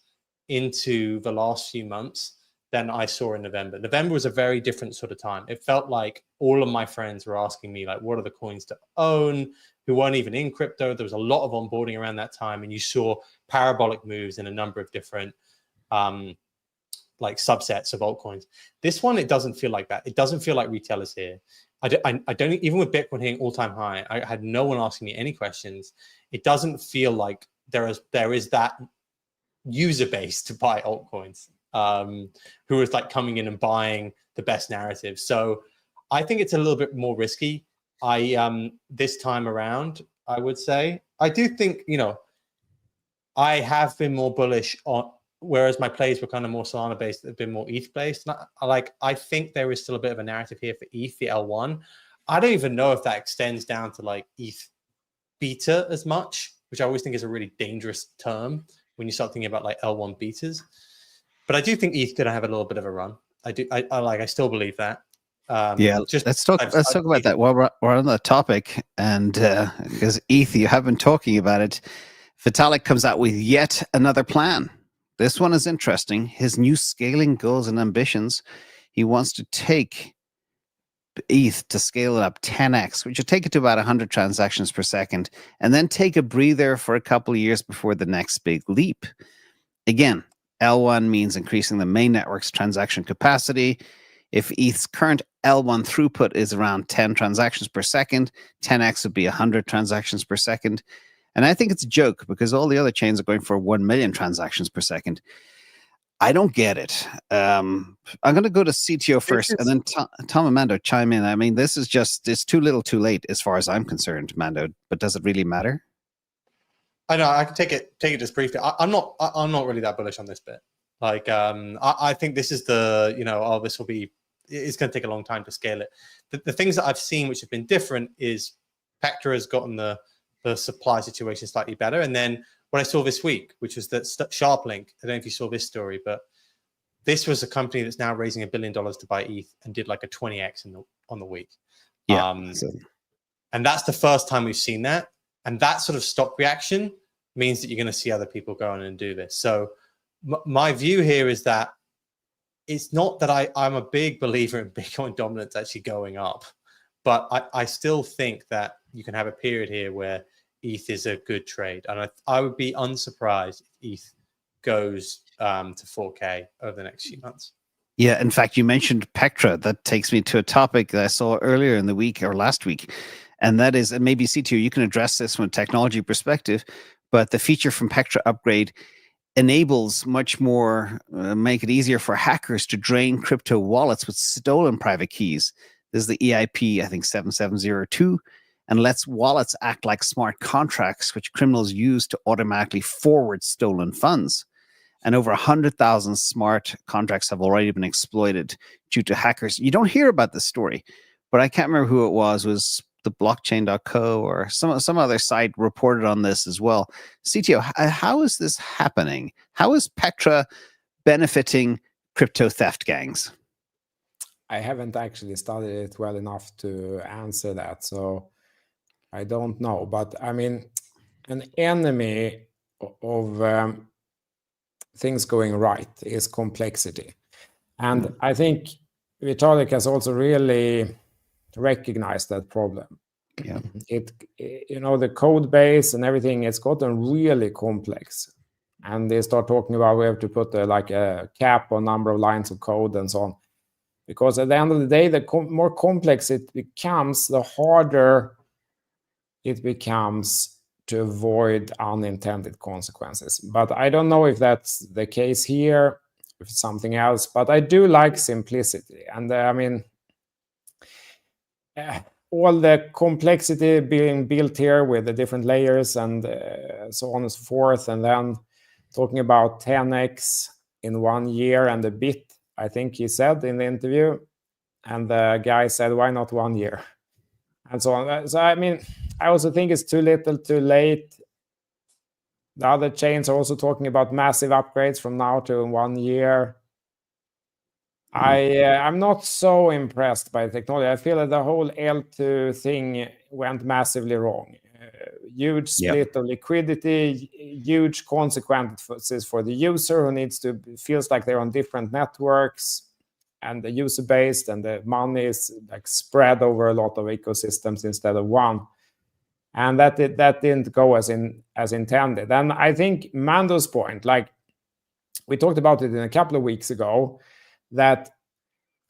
into the last few months than I saw in November. November was a very different sort of time. It felt like all of my friends were asking me, what are the coins to own, who weren't even in crypto. There was a lot of onboarding around that time, and you saw parabolic moves in a number of different subsets of altcoins. This one, it doesn't feel like that. It doesn't feel like retail is here. I don't, even with Bitcoin hitting all-time high, I had no one asking me any questions. It doesn't feel like there is that user base to buy altcoins. Who is coming in and buying the best narrative. So I think it's a little bit more risky. This time around, I would say, I do think, I have been more bullish on, whereas my plays were kind of more Solana based, they've been more ETH based. I think there is still a bit of a narrative here for ETH, the L1. I don't even know if that extends down to ETH beta as much, which I always think is a really dangerous term when you start thinking about L1 betas. But I do think ETH could have a little bit of a run. I still believe that. Let's talk about that while we're on the topic. And because ETH, you have been talking about it, Vitalik comes out with yet another plan. This one is interesting. His new scaling goals and ambitions. He wants to take ETH to scale it up 10x, which would take it to about 100 transactions per second, and then take a breather for a couple of years before the next big leap. Again, L1 means increasing the main network's transaction capacity. If ETH's current L1 throughput is around 10 transactions per second, 10x would be 100 transactions per second. And I think it's a joke because all the other chains are going for 1 million transactions per second. I don't get it. I'm going to go to CTO first, and then Tom and Mando chime in. I mean, this is just, it's too little too late as far as I'm concerned, Mando, but does it really matter? I know, I can take it just briefly. I'm not really that bullish on this bit. Like, I think this is the, this will be, it's going to take a long time to scale it. The things that I've seen which have been different is Pectra has gotten the supply situation slightly better. And then what I saw this week, which was that SharpLink, I don't know if you saw this story, but this was a company that's now raising $1 billion to buy ETH and did like a 20x on the week. Yeah. And that's the first time we've seen that. And that sort of stock reaction means that you're going to see other people go on and do this. So my view here is that it's not that I'm a big believer in Bitcoin dominance actually going up, but I still think that you can have a period here where ETH is a good trade. And I would be unsurprised if ETH goes to 4K over the next few months. Yeah, in fact, you mentioned Pectra. That takes me to a topic that I saw earlier in the week or last week. And that is, and maybe CTO, you can address this from a technology perspective, but the feature from Pectra upgrade enables much more, make it easier for hackers to drain crypto wallets with stolen private keys. This is the EIP, I think 7702, and lets wallets act like smart contracts, which criminals use to automatically forward stolen funds. And over 100,000 smart contracts have already been exploited due to hackers. You don't hear about this story, but I can't remember who it was the blockchain.co or some other site reported on this as well. CTO, how is this happening? How is Pectra benefiting crypto theft gangs? I haven't actually studied it well enough to answer that, so I don't know. But I mean, an enemy of things going right is complexity. And I think Vitalik has also really recognized that problem. Yeah. The code base and everything, it's gotten really complex. And they start talking about we have to put a cap on number of lines of code and so on. Because at the end of the day, the more complex it becomes, the harder it becomes to avoid unintended consequences. But I don't know if that's the case here, if it's something else. But I do like simplicity. And all the complexity being built here with the different layers and so on and so forth. And then talking about 10x in 1 year and a bit, I think he said in the interview. And the guy said, why not 1 year? And so on. So, I mean, I also think it's too little, too late. The other chains are also talking about massive upgrades from now to 1 year. I'm not so impressed by the technology. I feel that the whole L2 thing went massively wrong. Huge split of liquidity, huge consequences for the user who feels like they're on different networks, and the user base and the money is like spread over a lot of ecosystems instead of one. And that didn't go as intended. And I think Mando's point, like we talked about it in a couple of weeks ago, that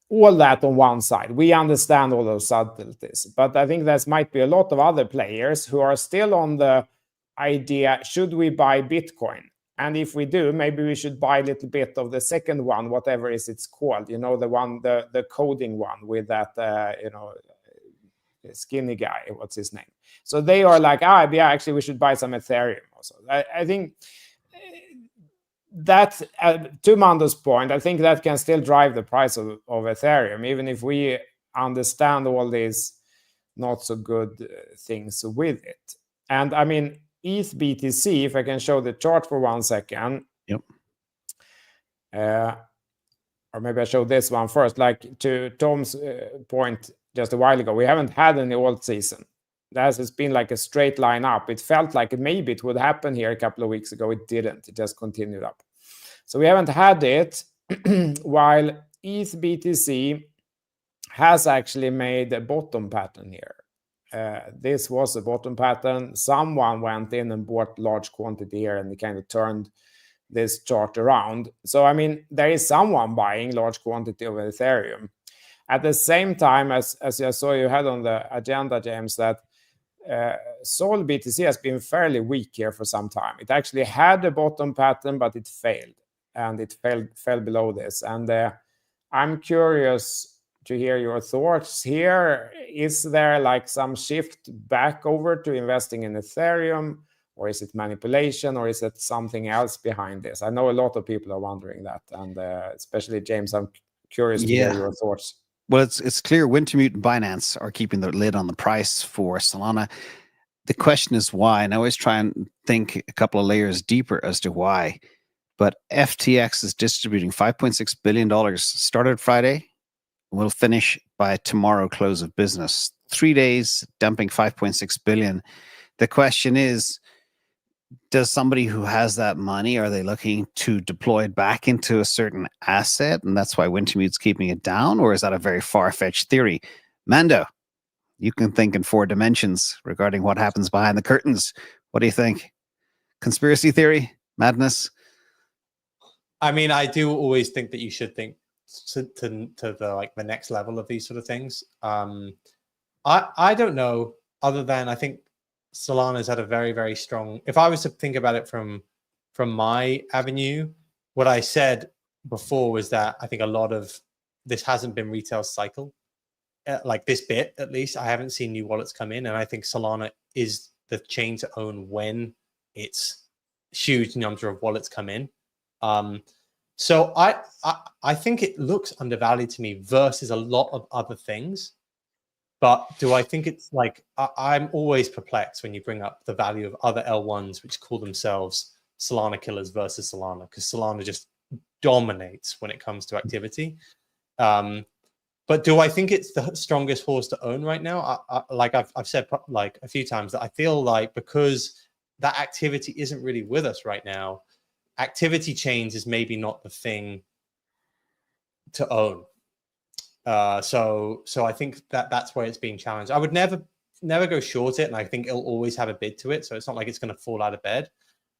all that on one side, we understand all those subtleties. But I think there might be a lot of other players who are still on the idea, should we buy Bitcoin? And if we do, maybe we should buy a little bit of the second one, whatever it's called, the coding one with that, skinny guy, what's his name? So they are like, actually we should buy some Ethereum also. I think that, to Mando's point, I think that can still drive the price of Ethereum, even if we understand all these not so good things with it. And I mean, ETH BTC, if I can show the chart for 1 second. Yep. Or maybe I show this one first. Like to Tom's point just a while ago, we haven't had any alt season. That has been like a straight line up. It felt like maybe it would happen here a couple of weeks ago. It didn't. It just continued up. So we haven't had it, while ETH BTC has actually made a bottom pattern here. This was a bottom pattern. Someone went in and bought large quantity here, and they kind of turned this chart around. So, I mean, there is someone buying large quantity of Ethereum. At the same time, as I saw you had on the agenda, James, that Sol BTC has been fairly weak here for some time. It actually had a bottom pattern, but it failed, and it fell below this. And I'm curious to hear your thoughts here. Is there like some shift back over to investing in Ethereum, or is it manipulation, or is it something else behind this? I know a lot of people are wondering that, and especially James, I'm curious to hear your thoughts. Well, it's clear Wintermute and Binance are keeping their lid on the price for Solana. The question is why, and I always try and think a couple of layers deeper as to why. But FTX is distributing $5.6 billion, started Friday, will finish by tomorrow close of business. 3 days, dumping $5.6 billion. The question is, does somebody who has that money, are they looking to deploy it back into a certain asset, and that's why Wintermute's keeping it down, or is that a very far-fetched theory? Mando, you can think in 4 dimensions regarding what happens behind the curtains. What do you think? Conspiracy theory? Madness? I mean, I do always think that you should think to the next level of these sort of things. I don't know, other than I think Solana's had a very, very strong, if I was to think about it from my avenue, what I said before was that I think a lot of this hasn't been retail cycle, like this bit at least. I haven't seen new wallets come in, and I think Solana is the chain to own when it's huge number of wallets come in. So I think it looks undervalued to me versus a lot of other things. But do I think it's like, I'm always perplexed when you bring up the value of other L1s, which call themselves Solana killers versus Solana, because Solana just dominates when it comes to activity. But do I think it's the strongest horse to own right now? Like I've said like a few times, that I feel like because that activity isn't really with us right now, activity chains is maybe not the thing to own. So I think that's where it's being challenged. I would never go short it, and I think it'll always have a bid to it. So it's not like it's going to fall out of bed.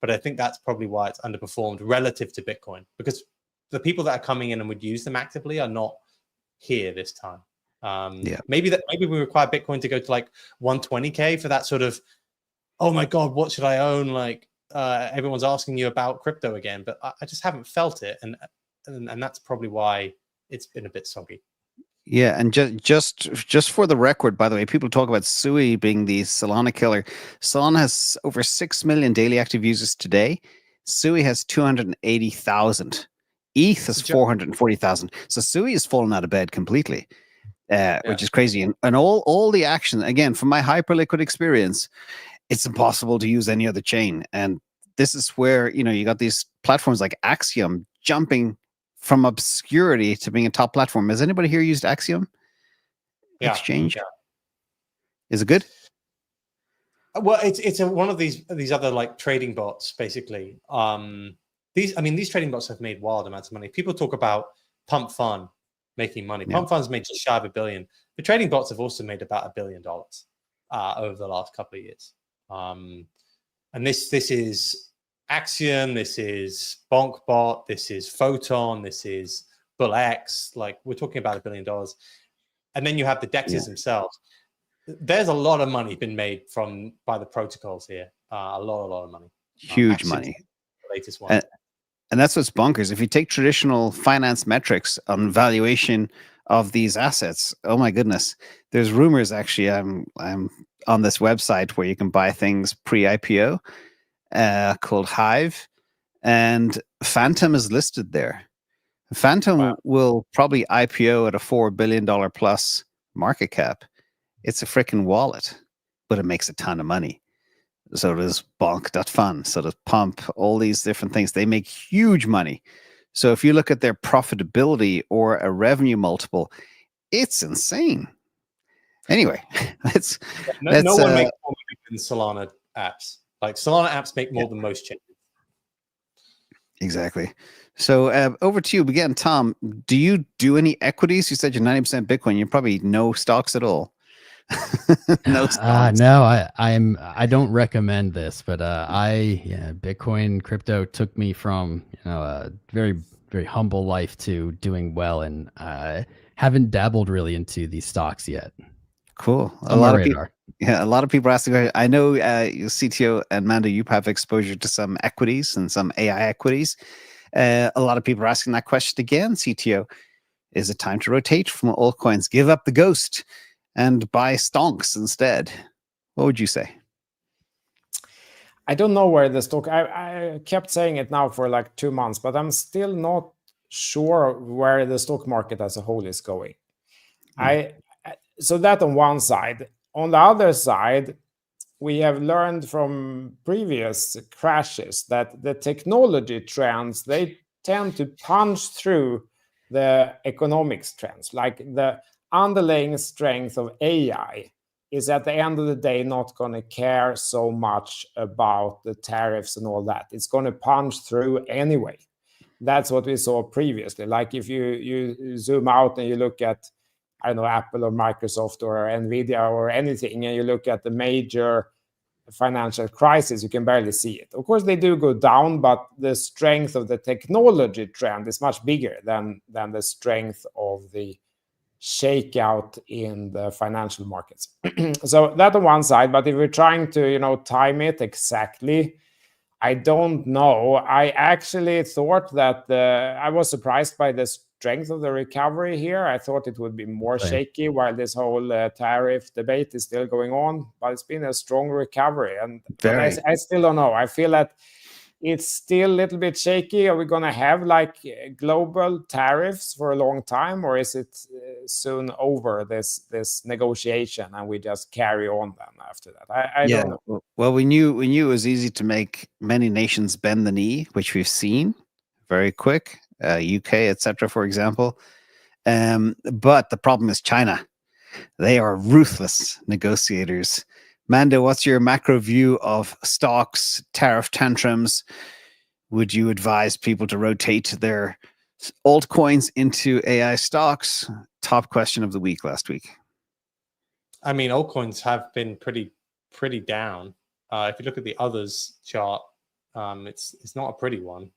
But I think that's probably why it's underperformed relative to Bitcoin, because the people that are coming in and would use them actively are not here this time. Maybe we require Bitcoin to go to like 120K for that sort of, oh my God, what should I own? Like everyone's asking you about crypto again, but I just haven't felt it, and that's probably why it's been a bit soggy. Yeah, and just for the record, by the way, people talk about Sui being the Solana killer. Solana has over 6 million daily active users today. Sui has 280,000. ETH has 440,000. So Sui has fallen out of bed completely, which is crazy. And all the action, again, from my hyperliquid experience, it's impossible to use any other chain. And this is where, you got these platforms like Axiom jumping from obscurity to being a top platform. Has anybody here used Axiom Exchange? Yeah. Is it good? Well, it's one of these other like trading bots, basically. These trading bots have made wild amounts of money. People talk about Pump Fun making money. Pump Fun's made just shy of $1 billion. The trading bots have also made about $1 billion over the last couple of years. And this is Axiom, this is BonkBot, this is Photon, this is BullX. Like, we're talking about $1 billion. And then you have the DEXs themselves. There's a lot of money been made by the protocols here. A lot of money. Huge money. The latest one. And that's what's bonkers. If you take traditional finance metrics on valuation of these assets, oh my goodness, there's rumors. Actually, I'm on this website where you can buy things pre-IPO. Called Hive, and Phantom is listed there. Phantom will probably IPO at a $4 billion plus market cap. It's a freaking wallet, but it makes a ton of money. So does Bonk.fun, so does Pump, all these different things. They make huge money. So if you look at their profitability or a revenue multiple, it's insane. Anyway, no one makes more money than Solana apps. Like, Solana apps make more than most chains. Exactly. So over to you again, Tom. Do you do any equities? You said you're 90% Bitcoin. You probably no stocks at all. No stocks. No, I don't recommend this, but Bitcoin crypto took me from a very humble life to doing well, and haven't dabbled really into these stocks yet. Cool. It's on my radar. Yeah, a lot of people asking. I know CTO and Mando, you have exposure to some equities and some AI equities. A lot of people are asking that question again. CTO, is it time to rotate from altcoins, give up the ghost, and buy stonks instead? What would you say? I don't know where the stock. I kept saying it now for like 2 months, but I'm still not sure where the stock market as a whole is going. So that on one side. On the other side, we have learned from previous crashes that the technology trends, they tend to punch through the economics trends. Like the underlying strength of AI is at the end of the day not going to care so much about the tariffs and all that. It's going to punch through anyway. That's what we saw previously. Like if you zoom out and you look at, I don't know, Apple or Microsoft or Nvidia or anything, and you look at the major financial crisis, you can barely see it. Of course, they do go down, but the strength of the technology trend is much bigger than the strength of the shakeout in the financial markets. So that on one side, but if we're trying to, time it exactly, I don't know. I actually thought that I was surprised by the strength of the recovery here. I thought it would be more shaky while this whole tariff debate is still going on, but it's been a strong recovery. And I still don't know. I feel that it's still a little bit shaky. Are we going to have like global tariffs for a long time, or is it soon over this negotiation and we just carry on then after that? I don't know. Well, we knew it was easy to make many nations bend the knee, which we've seen very quick, UK, etc., for example. But the problem is China. They are ruthless negotiators. Mando, what's your macro view of stocks, tariff tantrums? Would you advise people to rotate their altcoins into AI stocks? Top question of the week last week. I mean, altcoins have been pretty down. If you look at the others chart, it's not a pretty one.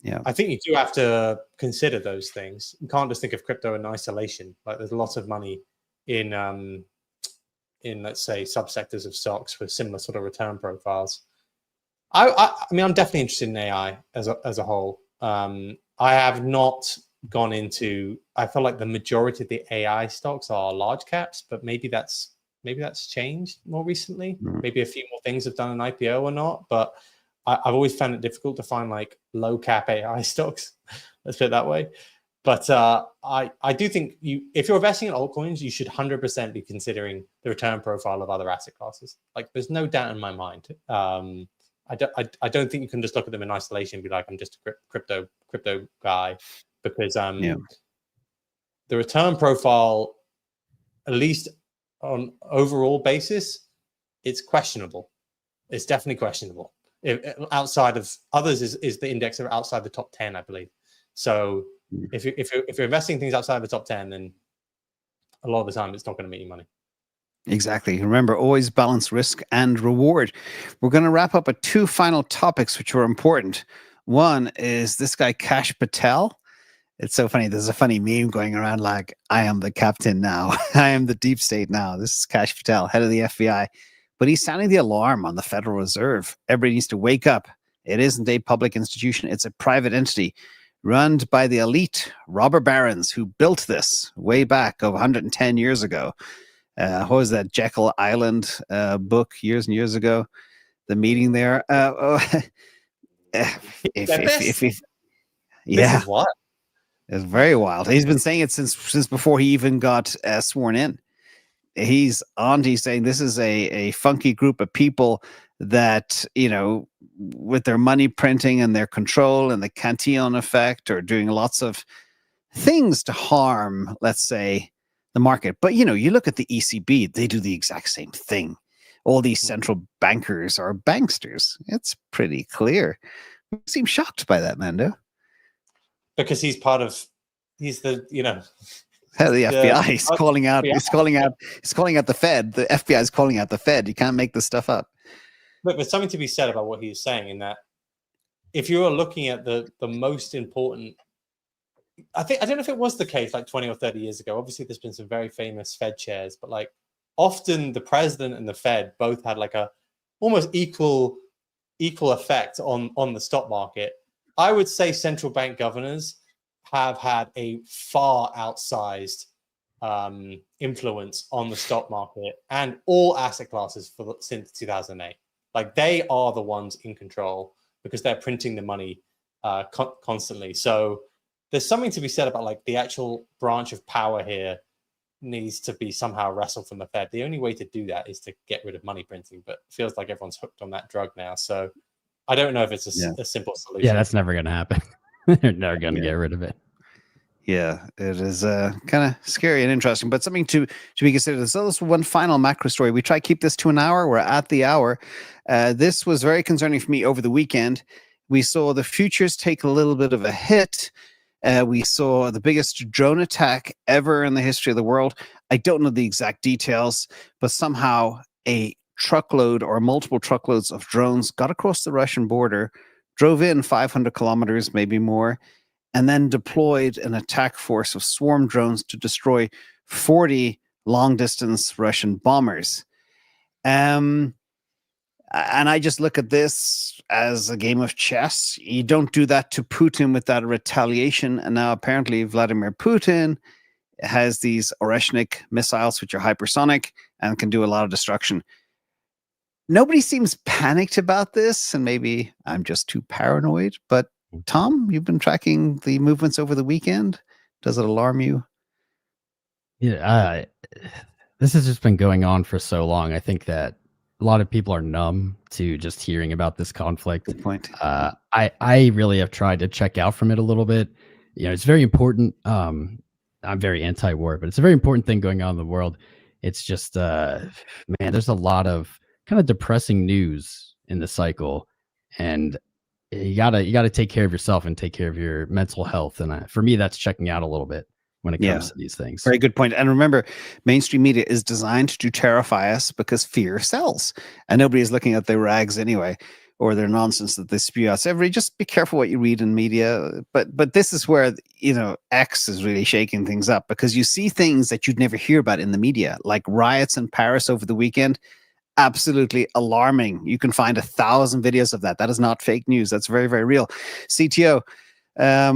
Yeah, I think you do have to consider those things. You can't just think of crypto in isolation. Like there's lots of money in let's say subsectors of stocks with similar sort of return profiles. I mean, I'm definitely interested in AI as a whole. I have not gone into. I feel like the majority of the AI stocks are large caps, but maybe that's changed more recently. Maybe a few more things have done an IPO or not, but I've always found it difficult to find like low cap AI stocks. Let's put it that way. But I do think if you're investing in altcoins, you should 100% be considering the return profile of other asset classes. Like, there's no doubt in my mind. I don't think you can just look at them in isolation and be like, I'm just a crypto guy, because the return profile, at least on overall basis, it's questionable. It's definitely questionable. Outside of others is the index of outside the top 10, I believe. So if you're investing things outside the top 10, then a lot of the time it's not going to make you money. Exactly. Remember, always balance risk and reward. We're going to wrap up with two final topics which were important. One is this guy Kash Patel. It's so funny. There's a funny meme going around like, I am the captain now. I am the deep state now. This is Kash Patel, head of the FBI. But he's sounding the alarm on the Federal Reserve. Everybody needs to wake up. It isn't a public institution. It's a private entity run by the elite robber barons who built this way back 110 years ago. What was that Jekyll Island book years and years ago? The meeting there. This is what? It's very wild. He's been saying it since before he even got sworn in. He's saying this is a funky group of people that, with their money printing and their control and the Cantillon effect, are doing lots of things to harm, let's say, the market. But, you look at the ECB, they do the exact same thing. All these central bankers are banksters. It's pretty clear. You seem shocked by that, Mando. Because he's the, you know, Hell, the FBI. He's calling out. Yeah. He's calling out the Fed. The FBI is calling out the Fed. You can't make this stuff up. Look, there's something to be said about what he's saying in that if you are looking at the most important, I don't know if it was the case like 20 or 30 years ago. Obviously, there's been some very famous Fed chairs, but like often the president and the Fed both had like a almost equal effect on the stock market. I would say central bank governors have had a far outsized influence on the stock market and all asset classes since 2008. Like they are the ones in control because they're printing the money constantly. So there's something to be said about like the actual branch of power here needs to be somehow wrestled from the Fed. The only way to do that is to get rid of money printing, but it feels like everyone's hooked on that drug now. So I don't know if it's a simple solution. Yeah, that's never going to happen. They're never going to get rid of it. Yeah, it is kind of scary and interesting, but something to be considered. So this one final macro story. We try to keep this to an hour. We're at the hour. This was very concerning for me over the weekend. We saw the futures take a little bit of a hit. We saw the biggest drone attack ever in the history of the world. I don't know the exact details, but somehow a truckload or multiple truckloads of drones got across the Russian border, drove in 500 kilometers, maybe more, and then deployed an attack force of swarm drones to destroy 40 long-distance Russian bombers. And I just look at this as a game of chess. You don't do that to Putin without a retaliation. And now apparently Vladimir Putin has these Oreshnik missiles, which are hypersonic and can do a lot of destruction. Nobody seems panicked about this, and maybe I'm just too paranoid. But Tom, you've been tracking the movements over the weekend. Does it alarm you? Yeah, this has just been going on for so long. I think that a lot of people are numb to just hearing about this conflict. Good point. I really have tried to check out from it a little bit. You know, it's very important. I'm very anti-war, but it's a very important thing going on in the world. It's just, man, there's a lot of kind of depressing news in the cycle, and you gotta take care of yourself and take care of your mental health. And for me, that's checking out a little bit when it comes to these things. Very good point. And remember, mainstream media is designed to terrify us because fear sells, and nobody is looking at their rags anyway, or their nonsense that they spew out. So everybody, just be careful what you read in media. But this is where, you know, X is really shaking things up, because you see things that you'd never hear about in the media, like riots in Paris over the weekend. Absolutely alarming. You can find 1,000 videos of that. That is not fake news. That's very, very real. CTO,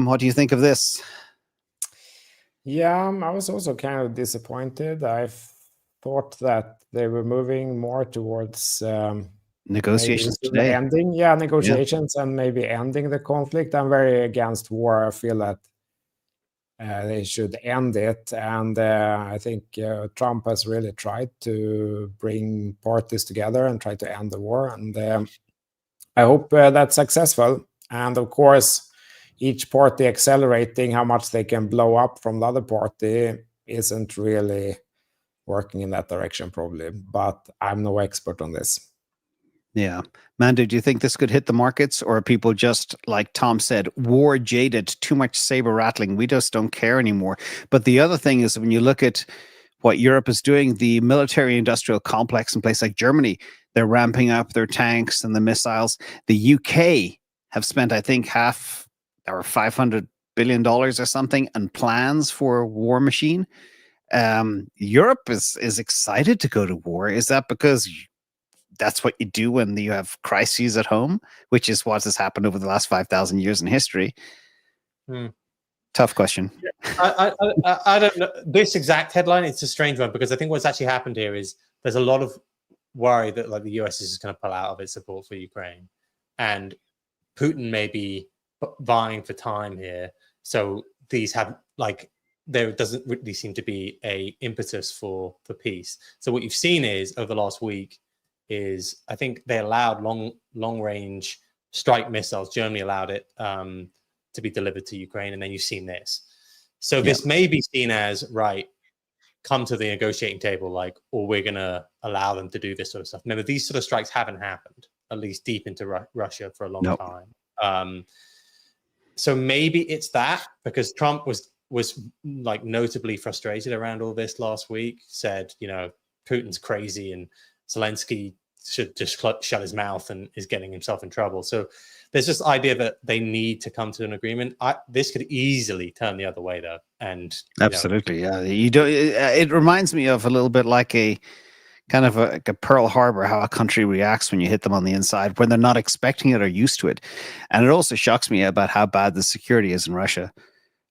what do you think of this? Yeah, I was also kind of disappointed. I thought that they were moving more towards negotiations today. Negotiations and maybe ending the conflict. I'm very against war. I feel that they should end it. And I think Trump has really tried to bring parties together and try to end the war. And I hope that's successful. And of course, each party accelerating how much they can blow up from the other party isn't really working in that direction, probably. But I'm no expert on this. Yeah. Mando, do you think this could hit the markets, or are people just, like Tom said, war jaded, too much saber rattling? We just don't care anymore. But the other thing is, when you look at what Europe is doing, the military industrial complex in places like Germany, they're ramping up their tanks and the missiles. The UK have spent, I think, $500 billion or something on plans for a war machine. Europe is excited to go to war. Is that because that's what you do when you have crises at home, which is what has happened over the last 5,000 years in history? Tough question. I don't know. This exact headline, it's a strange one, because I think what's actually happened here is there's a lot of worry that like the US is just going to pull out of its support for Ukraine, and Putin may be vying for time here. So these have there doesn't really seem to be a impetus for peace. So what you've seen is over the last week is, I think they allowed long range strike missiles. Germany allowed it to be delivered to Ukraine, and then you've seen this. So this may be seen as, right, come to the negotiating table, or we're going to allow them to do this sort of stuff. Remember, these sort of strikes haven't happened, at least deep into Russia, for a long time. So maybe it's that, because Trump was like notably frustrated around all this last week, said, you know, Putin's crazy and Zelensky should just shut his mouth and is getting himself in trouble. So there's this idea that they need to come to an agreement. This could easily turn the other way, though. And absolutely, yeah. You don't. It reminds me of a little bit like a kind of like a Pearl Harbor, how a country reacts when you hit them on the inside when they're not expecting it or used to it. And it also shocks me about how bad the security is in Russia.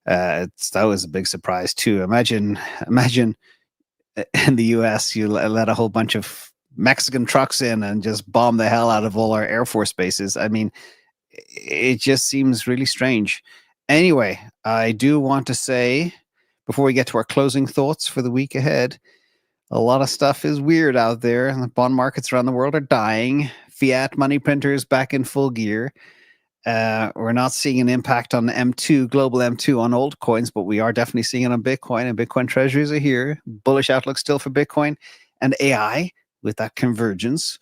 That was a big surprise too. Imagine in the US, you let a whole bunch of Mexican trucks in and just bomb the hell out of all our Air Force bases. I mean, it just seems really strange. Anyway, I do want to say, before we get to our closing thoughts for the week ahead, a lot of stuff is weird out there. The bond markets around the world are dying. Fiat money printers back in full gear. We're not seeing an impact on M2, global M2 on altcoins, but we are definitely seeing it on Bitcoin, and Bitcoin treasuries are here. Bullish outlook still for Bitcoin and AI with that convergence.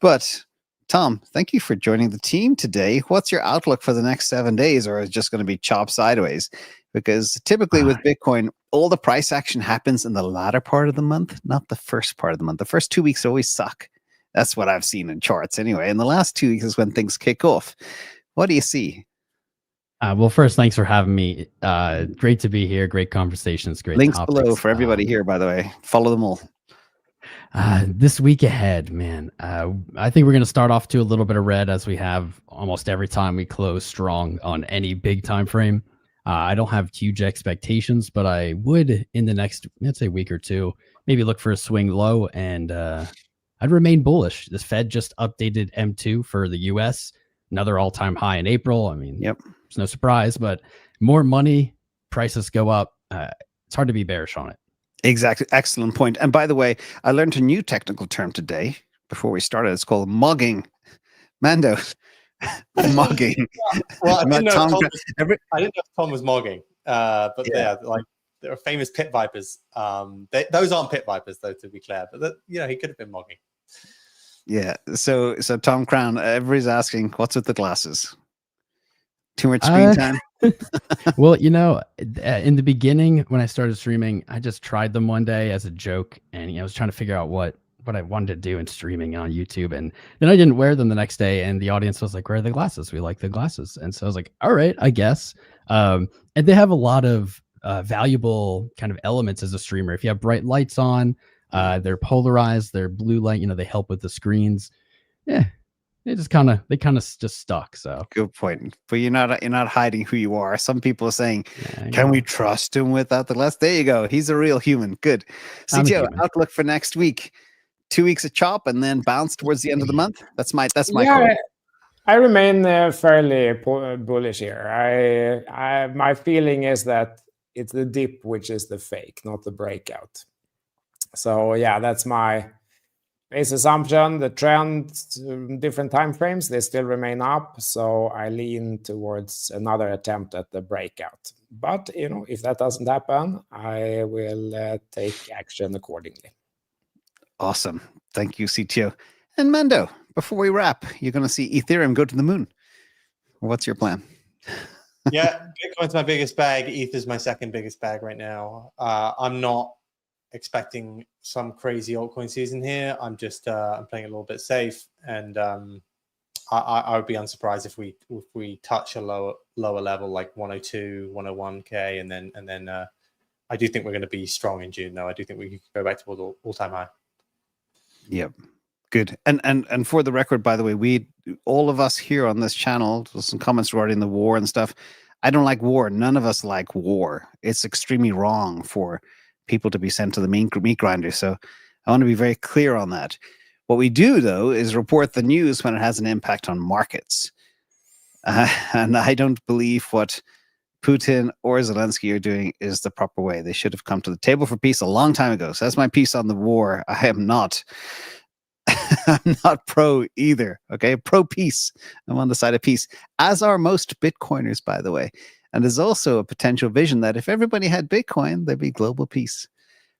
But Tom, thank you for joining the team today. What's your outlook for the next 7 days, or is it just going to be chopped sideways? Because typically with Bitcoin, all the price action happens in the latter part of the month, not the first part of the month. The first 2 weeks always suck. That's what I've seen in charts anyway. And the last 2 weeks is when things kick off. What do you see? Well, first, thanks for having me. Great to be here. Great conversations. Great links topics. Below for everybody here, by the way. Follow them all. This week ahead, man, I think we're going to start off to a little bit of red, as we have almost every time we close strong on any big time frame. I don't have huge expectations, but I would, in the next, let's say, week or two, maybe look for a swing low, and I'd remain bullish. This Fed just updated M2 for the US, another all-time high in April. I mean, it's no surprise, but more money, prices go up. It's hard to be bearish on it. Exactly. Excellent point. And by the way, I learned a new technical term today before we started. It's called mogging. Mando. Mogging. Well, I didn't know Tom was mogging. But yeah, like there are famous pit vipers. Those aren't pit vipers, though, to be clear. But he could have been mogging. Yeah. So Tom Crown, everybody's asking, what's with the glasses? Too much screen time? Well, in the beginning when I started streaming, I just tried them one day as a joke, and I was trying to figure out what I wanted to do in streaming on YouTube, and then I didn't wear them the next day, and the audience was like, "Where are the glasses? We like the glasses." And so I was like, "All right, I guess." And they have a lot of valuable kind of elements as a streamer. If you have bright lights on, they're polarized, they're blue light. They help with the screens. Yeah. They kind of just stuck. So good point. But you're not hiding who you are. Some people are saying, "Can we trust him without the glass?" There you go. He's a real human. Good. CTO, outlook for next week. 2 weeks of chop and then bounce towards the end of the month. That's my call. I remain fairly bullish here. My feeling is that it's the dip which is the fake, not the breakout. So yeah, that's my base assumption. The trend, different time frames, they still remain up. So I lean towards another attempt at the breakout. But if that doesn't happen, I will take action accordingly. Awesome. Thank you, CTO. And Mando, before we wrap, you're going to see Ethereum go to the moon. What's your plan? Yeah, Bitcoin's my biggest bag. ETH is my second biggest bag right now. I'm not expecting some crazy altcoin season here. I'm just I'm playing a little bit safe, and I would be unsurprised if we touch a lower level like 102, 101k, and then I do think we're going to be strong in June. Though I do think we can go back towards all-time high. Yep. Good. And for the record, by the way, all of us here on this channel, some comments regarding the war and stuff. I don't like war. None of us like war. It's extremely wrong for people to be sent to the meat grinder. So I want to be very clear on that. What we do, though, is report the news when it has an impact on markets. And I don't believe what Putin or Zelensky are doing is the proper way. They should have come to the table for peace a long time ago. So that's my piece on the war. I am not I'm not pro either. Okay. Pro peace. I'm on the side of peace, as are most Bitcoiners, by the way. And there's also a potential vision that if everybody had Bitcoin, there'd be global peace.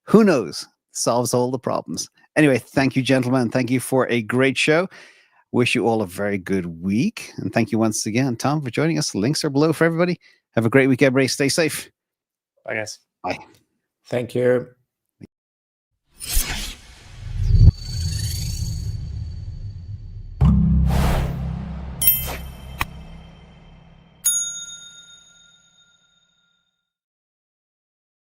Who knows? Solves all the problems. Anyway, thank you, gentlemen. Thank you for a great show. Wish you all a very good week. And thank you once again, Tom, for joining us. The links are below for everybody. Have a great week, everybody. Stay safe. I guess. Bye. Thank you.